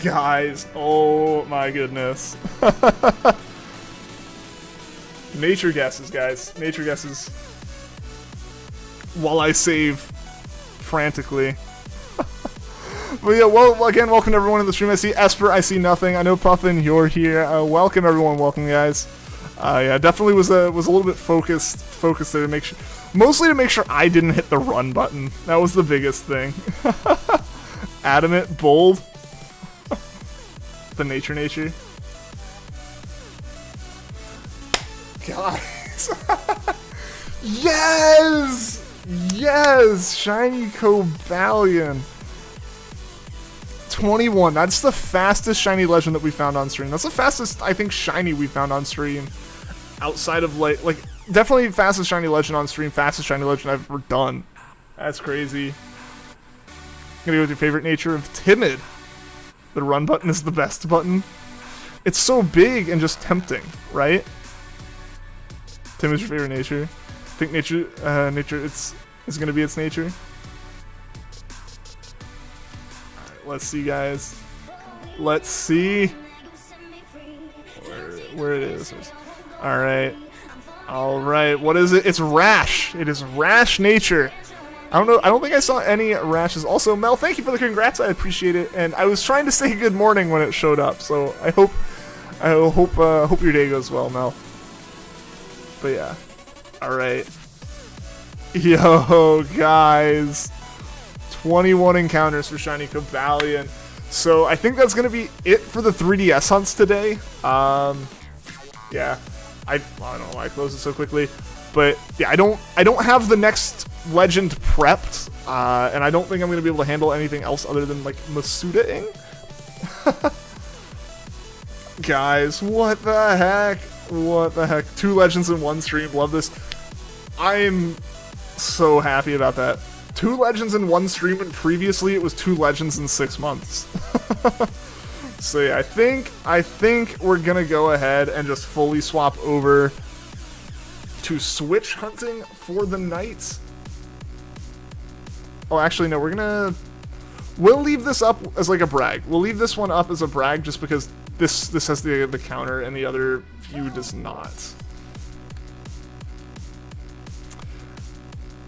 Guys, oh my goodness. Nature guesses, guys. Nature guesses. while I save frantically. But yeah, well, again, welcome to everyone in the stream. I see Esper, I see nothing. I know Puffin, you're here. Welcome everyone, welcome guys. Yeah, definitely was a little bit focused there to make sure, mostly to make sure I didn't hit the run button. That was the biggest thing. Adamant, bold. The nature. Guys. Yes! Yes! Shiny Cobalion. 21. That's the fastest shiny legend that we found on stream. That's the fastest, I think, shiny we found on stream. Outside of, like, definitely fastest shiny legend on stream, fastest shiny legend I've ever done. That's crazy. Gonna go with your favorite nature of timid. The run button is the best button. It's so big and just tempting, right? Timid's your favorite nature. I think nature is gonna be its nature. Alright, let's see, guys. Let's see where it is. Alright, what is it? It's Rash. It is Rash nature. I don't think I saw any rashes. Also, Mel, thank you for the congrats. I appreciate it. And I was trying to say good morning when it showed up, so I hope your day goes well, Mel. But yeah. Alright. Yo, guys. 21 encounters for Shiny Cobalion. So I think that's gonna be it for the 3DS hunts today. Yeah. I don't know why I closed it so quickly. But yeah, I don't have the next legend prepped, and I don't think I'm gonna be able to handle anything else other than like Masuda-ing. Guys, what the heck? What the heck? 2 legends in one stream. Love this. I'm so happy about that. 2 legends in one stream, and previously it was 2 legends in 6 months. So yeah, I think we're gonna go ahead and just fully swap over to Switch hunting for the night. Oh, actually, no, we'll leave this up as like a brag. We'll leave this one up as a brag just because this has the counter and the other view does not.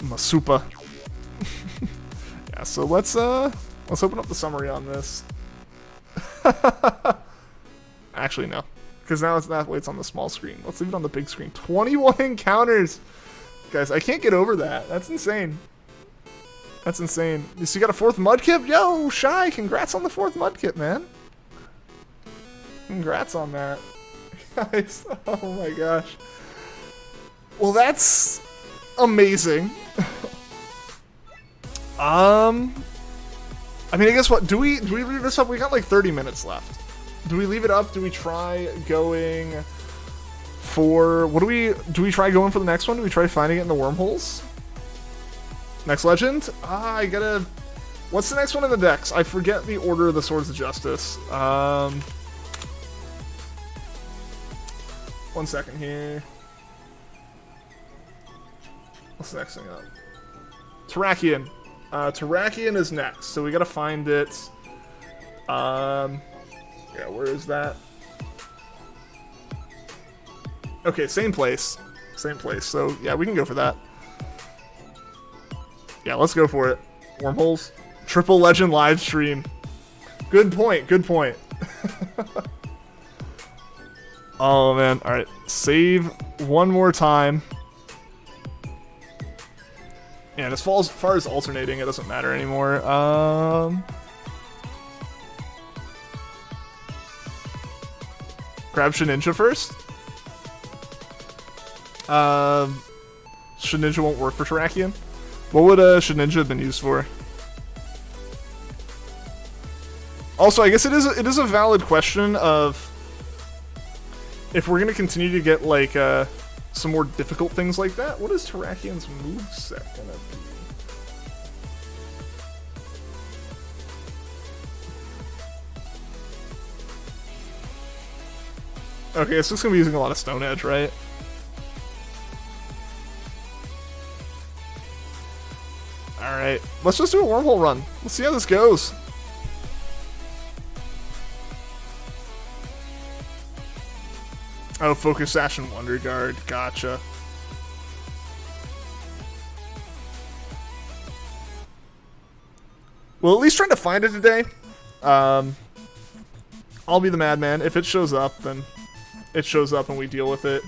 Masupa. Yeah, so let's open up the summary on this. Actually, no. Because now it's on the small screen. Let's leave it on the big screen. 21 encounters! Guys, I can't get over that. That's insane. That's insane. So you got a 4th Mudkip? Yo, Shy, congrats on the 4th Mudkip, man. Congrats on that. Guys, oh my gosh. Well, that's amazing. I mean, I guess what? Do we leave this up? We got like 30 minutes left. Do we leave it up? Do we try going for... do we try going for the next one? Do we try finding it in the wormholes? Next legend? I gotta... What's the next one in the decks? I forget the order of the Swords of Justice. 1 second here. What's the next thing up? Terrakion. Terrakion is next, so we gotta find it. Yeah, where is that? Okay, same place. Same place, so yeah, we can go for that. Yeah, let's go for it. Wormholes. Triple Legend live stream. Good point, good point. Oh man, alright. Save one more time. Yeah, as far as alternating, it doesn't matter anymore. Grab Shedinja first. Shedinja won't work for Terrakion. What would Shedinja have been used for? Also, I guess it is a valid question of if we're gonna continue to get like some more difficult things like that. What is Terrakion's moveset gonna be? Okay, it's just gonna be using a lot of Stone Edge, right? Alright, let's just do a wormhole run. Let's see how this goes. Oh, Focus Sash and Wonder Guard. Gotcha. We'll at least try to find it today. I'll be the madman. If it shows up, then it shows up and we deal with it.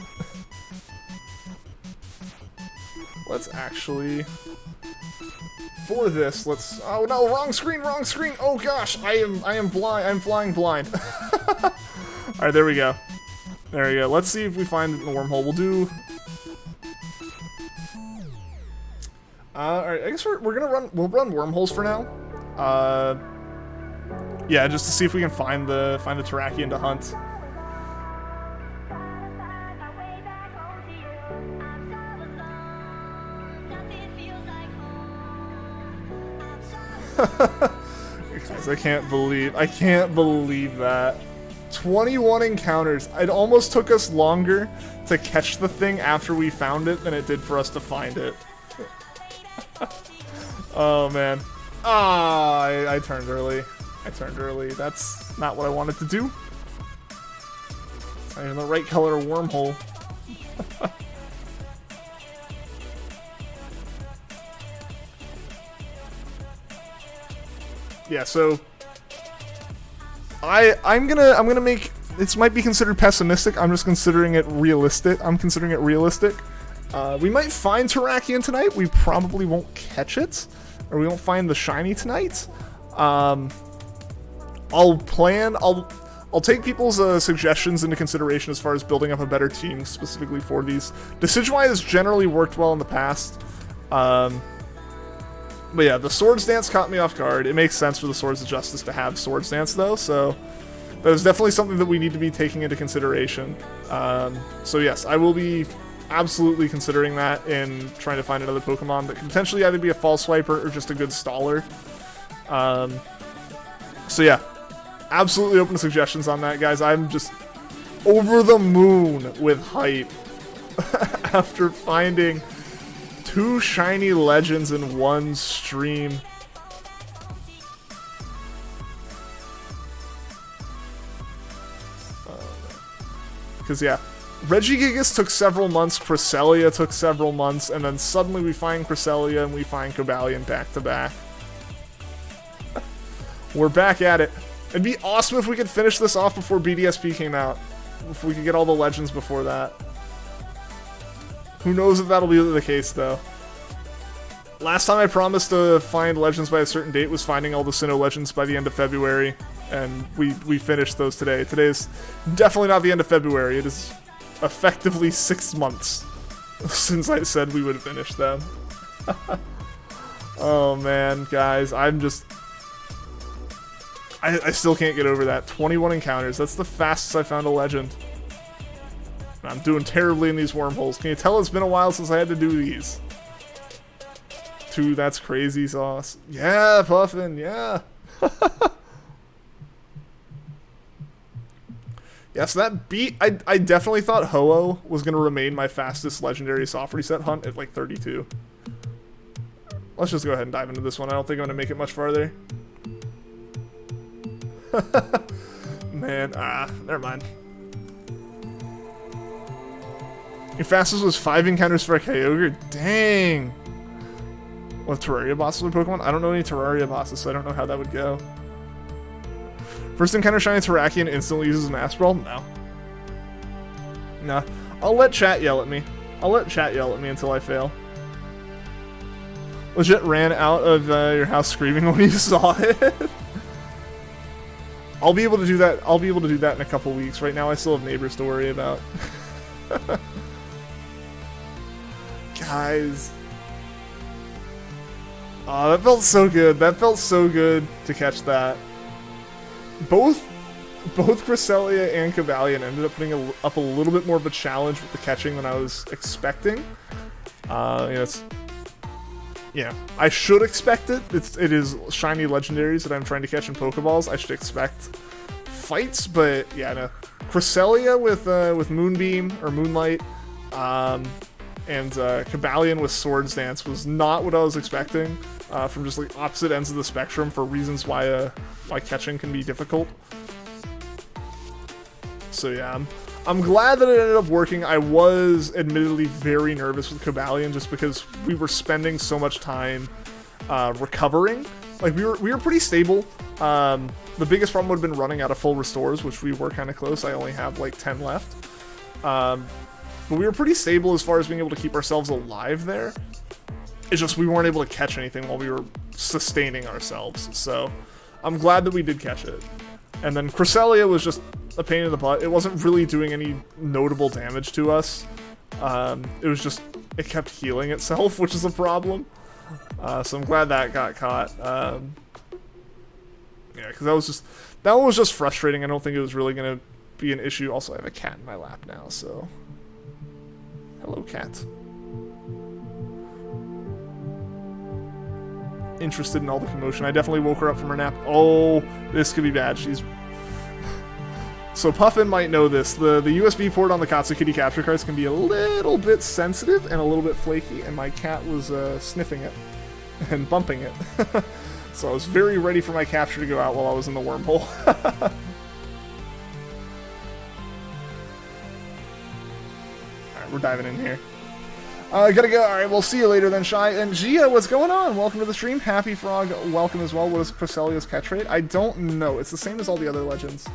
Let's actually... For this, let's... Oh no, wrong screen, wrong screen! Oh gosh, I am blind, I'm flying blind. Alright, there we go. There we go. Let's see if we find it in the wormhole. We'll do... Alright, I guess we're gonna we'll run wormholes for now. Yeah, just to see if we can find the Terrakion to hunt. Guys, I can't believe that. 21 encounters. It almost took us longer to catch the thing after we found it than it did for us to find it. Oh man. Ah, I turned early. That's not what I wanted to do. It's not even the right color wormhole. Yeah, so I'm gonna make this might be considered pessimistic. I'm just considering it realistic. We might find Terrakion tonight. We probably won't catch it, or we won't find the shiny tonight. I'll take people's suggestions into consideration as far as building up a better team specifically for these. Decidueye has generally worked well in the past. But yeah, the Swords Dance caught me off guard. It makes sense for the Swords of Justice to have Swords Dance, though, so that is definitely something that we need to be taking into consideration. So yes, I will be absolutely considering that in trying to find another Pokemon that could potentially either be a False Swiper or just a good staller. So yeah, absolutely open to suggestions on that, guys. I'm just over the moon with hype after finding 2 shiny legends in one stream. Because yeah, Regigigas took several months, Cresselia took several months, and then suddenly we find Cresselia and we find Cobalion back to back. We're back at it. It'd be awesome if we could finish this off before BDSP came out. If we could get all the legends before that. Who knows if that'll be the case, though. Last time I promised to find legends by a certain date was finding all the Sinnoh legends by the end of February, and we finished those today. Today is definitely not the end of February. It is effectively 6 months since I said we would finish them. Oh man, guys, I'm just... I still can't get over that. 21 encounters. That's the fastest I found a legend. I'm doing terribly in these wormholes. Can you tell it's been a while since I had to do these? 2, that's crazy sauce. Yeah, Puffin, yeah. Yeah, so that beat... I definitely thought Ho-Oh was going to remain my fastest legendary soft reset hunt at like 32. Let's just go ahead and dive into this one. I don't think I'm going to make it much farther. Man, never mind. Your fastest was 5 encounters for a Kyogre? Dang! What, Terraria bosses with Pokemon? I don't know any Terraria bosses, so I don't know how that would go. First encounter shiny Terrakion instantly uses Mass Brawl? No. Nah. I'll let chat yell at me. Until I fail. Legit ran out of your house screaming when you saw it. I'll be able to do that. I'll be able to do that in a couple weeks. Right now, I still have neighbors to worry about. Guys. Oh, that felt so good. That felt so good to catch that. Both Cresselia and Cobalion ended up putting up a little bit more of a challenge with the catching than I was expecting. I should expect it. It is shiny legendaries that I'm trying to catch in Pokeballs. I should expect fights, but yeah, no. Cresselia with Moonbeam or Moonlight, and Cobalion with Swords Dance was not what I was expecting. From just like opposite ends of the spectrum for reasons why catching can be difficult. So yeah, I'm glad that it ended up working. I was admittedly very nervous with Cobalion just because we were spending so much time recovering Like, we were pretty stable. The biggest problem would have been running out of full restores, which we were kind of close. I only have like 10 left. But we were pretty stable as far as being able to keep ourselves alive there. It's just we weren't able to catch anything while we were sustaining ourselves. So I'm glad that we did catch it. And then Cresselia was just a pain in the butt. It wasn't really doing any notable damage to us. It was just, it kept healing itself, which is a problem. So I'm glad that got caught. Yeah, because that one was just frustrating. I don't think it was really going to be an issue. Also, I have a cat in my lap now, so. Hello, cat. Interested in all the commotion. I definitely woke her up from her nap. Oh, this could be bad. She's... So Puffin might know this. The USB port on the Katsukity capture cards can be a little bit sensitive and a little bit flaky, and my cat was sniffing it and bumping it. So I was very ready for my capture to go out while I was in the wormhole. Alright, we're diving in here. Gotta go. Alright, we'll see you later then, Shy. And Gia, what's going on? Welcome to the stream. Happy Frog, welcome as well. What is Cresselia's catch rate? I don't know. It's the same as all the other legends.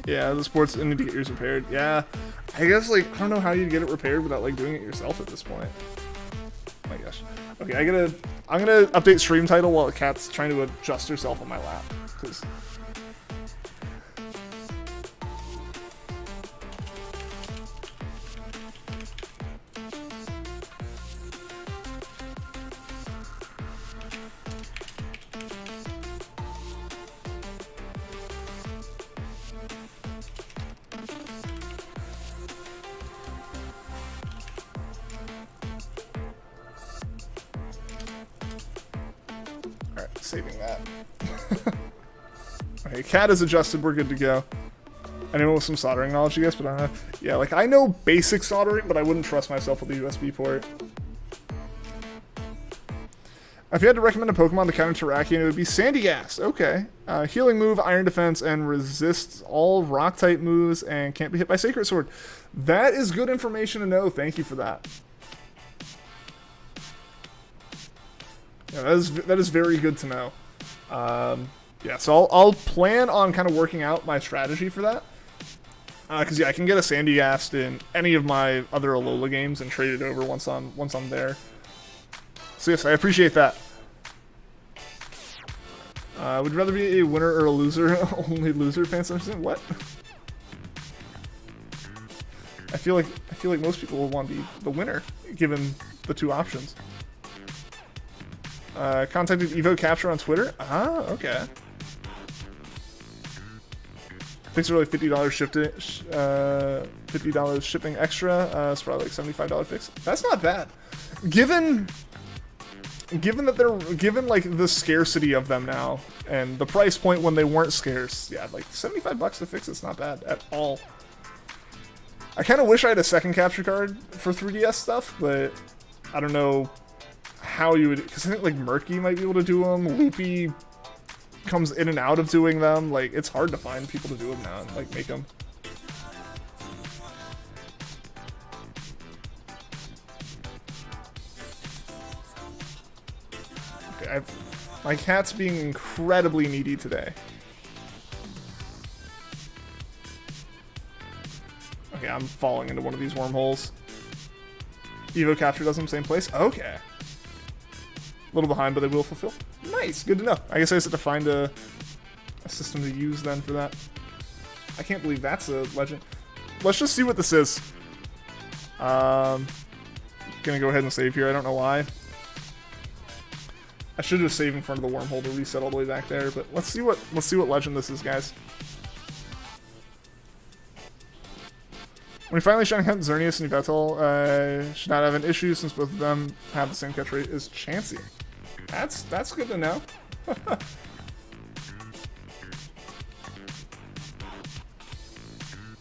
Yeah, the sports need to get yours repaired. Yeah, I guess, like, I don't know how you'd get it repaired without, like, doing it yourself at this point. Oh my gosh. Okay, I'm gonna update stream title while the cat's trying to adjust herself on my lap. Because... saving that. Okay, cat is adjusted, we're good to go. Anyone with some soldering knowledge, I guess, but I don't know. Yeah, like, I know basic soldering, but I wouldn't trust myself with the USB port. If you had to recommend a Pokemon to counter Terrakion, it would be Sandygast. Okay. Healing move, Iron Defense, and resists all Rock-type moves, and can't be hit by Sacred Sword. That is good information to know. Thank you for that. Yeah, that is very good to know. Yeah, so I'll plan on kind of working out my strategy for that. Because yeah, I can get a Sandygast in any of my other Alola games and trade it over once I'm there. So yes, I appreciate that. Would you rather be a winner or a loser? Only loser fans understand what? I feel like most people will want to be the winner, given the two options. Contacted Evo Capture on Twitter. Ah, okay. Thanks for really $50 shipped it. $50 shipping extra. It's probably like $75 fix. That's not bad, given that like the scarcity of them now and the price point when they weren't scarce. Yeah, like $75 to fix it's not bad at all. I kind of wish I had a second capture card for 3DS stuff, but I don't know how you would, because I think like Murky might be able to do them. Loopy comes in and out of doing them. Like, it's hard to find people to do them now and like make them. Okay, my cat's being incredibly needy today. Okay, I'm falling into one of these wormholes. Evo Capture does them same place? Okay. A little behind, but they will fulfill. Nice, good to know. I guess I just have to find a system to use then for that. I can't believe that's a legend. Let's just see what this is. Gonna go ahead and save here. I don't know why. I should have saved in front of the wormhole to reset all the way back there, but let's see what legend this is, guys. When you finally shine out Xerneas and Yveltal, should not have an issue since both of them have the same catch rate as Chansey. That's good to know.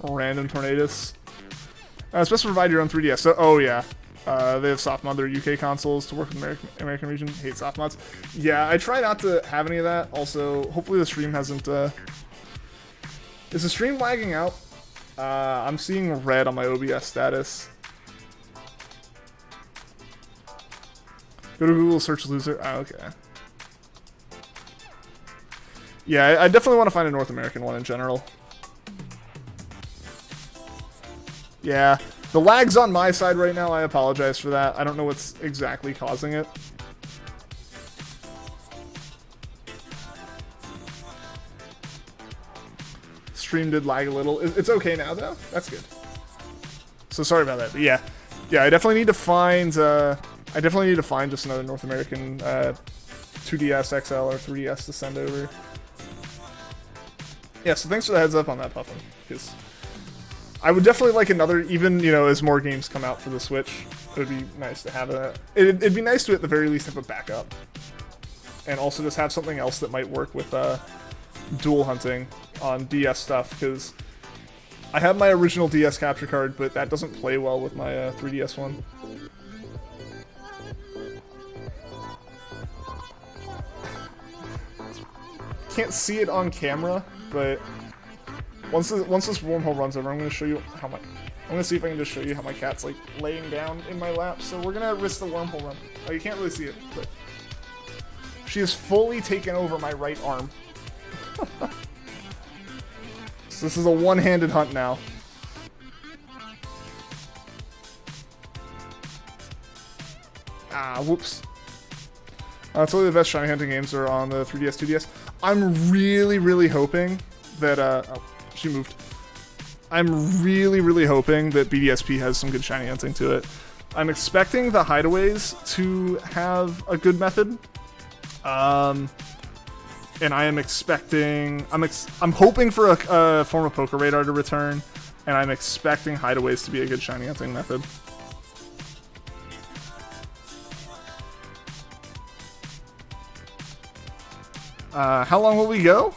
Random Tornadus. It's best to provide your own 3DS. So, oh yeah. They have soft mod their UK consoles to work with American region. Hate soft mods. Yeah, I try not to have any of that. Also, hopefully the stream hasn't... Is the stream lagging out? I'm seeing red on my OBS status. Go to Google, search loser. Oh, okay. Yeah, I definitely want to find a North American one in general. Yeah, the lag's on my side right now. I apologize for that. I don't know what's exactly causing it. Stream did lag a little. It's okay now, though. That's good. So sorry about that. But yeah, I definitely need to find. Just another North American 2DS XL or 3DS to send over. Yeah, so thanks for the heads up on that, Puffin. Because I would definitely like another, even, you know, as more games come out for the Switch, it would be nice to have a... It'd be nice to, at the very least, have a backup. And also just have something else that might work with dual hunting on DS stuff, because I have my original DS capture card, but that doesn't play well with my 3DS one. Can't see it on camera, but once this wormhole runs over, I'm gonna show you how my... I'm gonna see if I can just show you how my cat's like laying down in my lap. So we're gonna risk the wormhole run. Oh, you can't really see it, but she has fully taken over my right arm. So this is a one-handed hunt now. Ah, whoops. Totally the best shiny hunting games are on the 3DS, 2DS. I'm really, really hoping that, oh, she moved. I'm really, really hoping that BDSP has some good shiny hunting to it. I'm expecting the hideaways to have a good method. And I am expecting, I'm hoping for a form of Poker Radar to return, and I'm expecting hideaways to be a good shiny hunting method. How long will we go?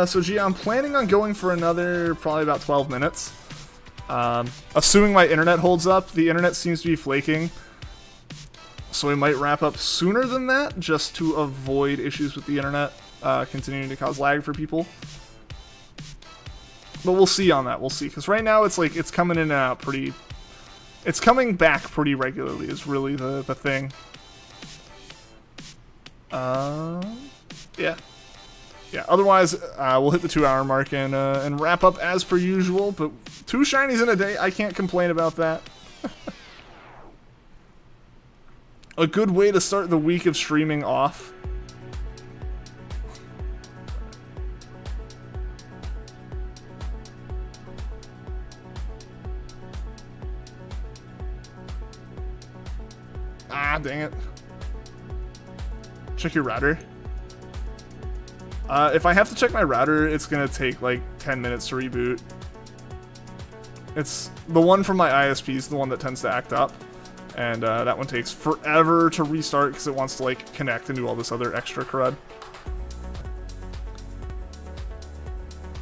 So gee, I'm planning on going for another probably about 12 minutes. Assuming my internet holds up. The internet seems to be flaking. So we might wrap up sooner than that, just to avoid issues with the internet continuing to cause lag for people. But we'll see on that, we'll see. Because right now it's like, it's coming in and out pretty... It's coming back pretty regularly is really the thing. Yeah. Yeah, otherwise, we'll hit the 2-hour mark and wrap up as per usual, but 2 shinies in a day, I can't complain about that. A good way to start the week of streaming off. Ah, dang it. Check your router. If I have to check my router, it's gonna take like 10 minutes to reboot. It's the one from my ISP is the one that tends to act up, and that one takes forever to restart because it wants to like connect and do all this other extra crud.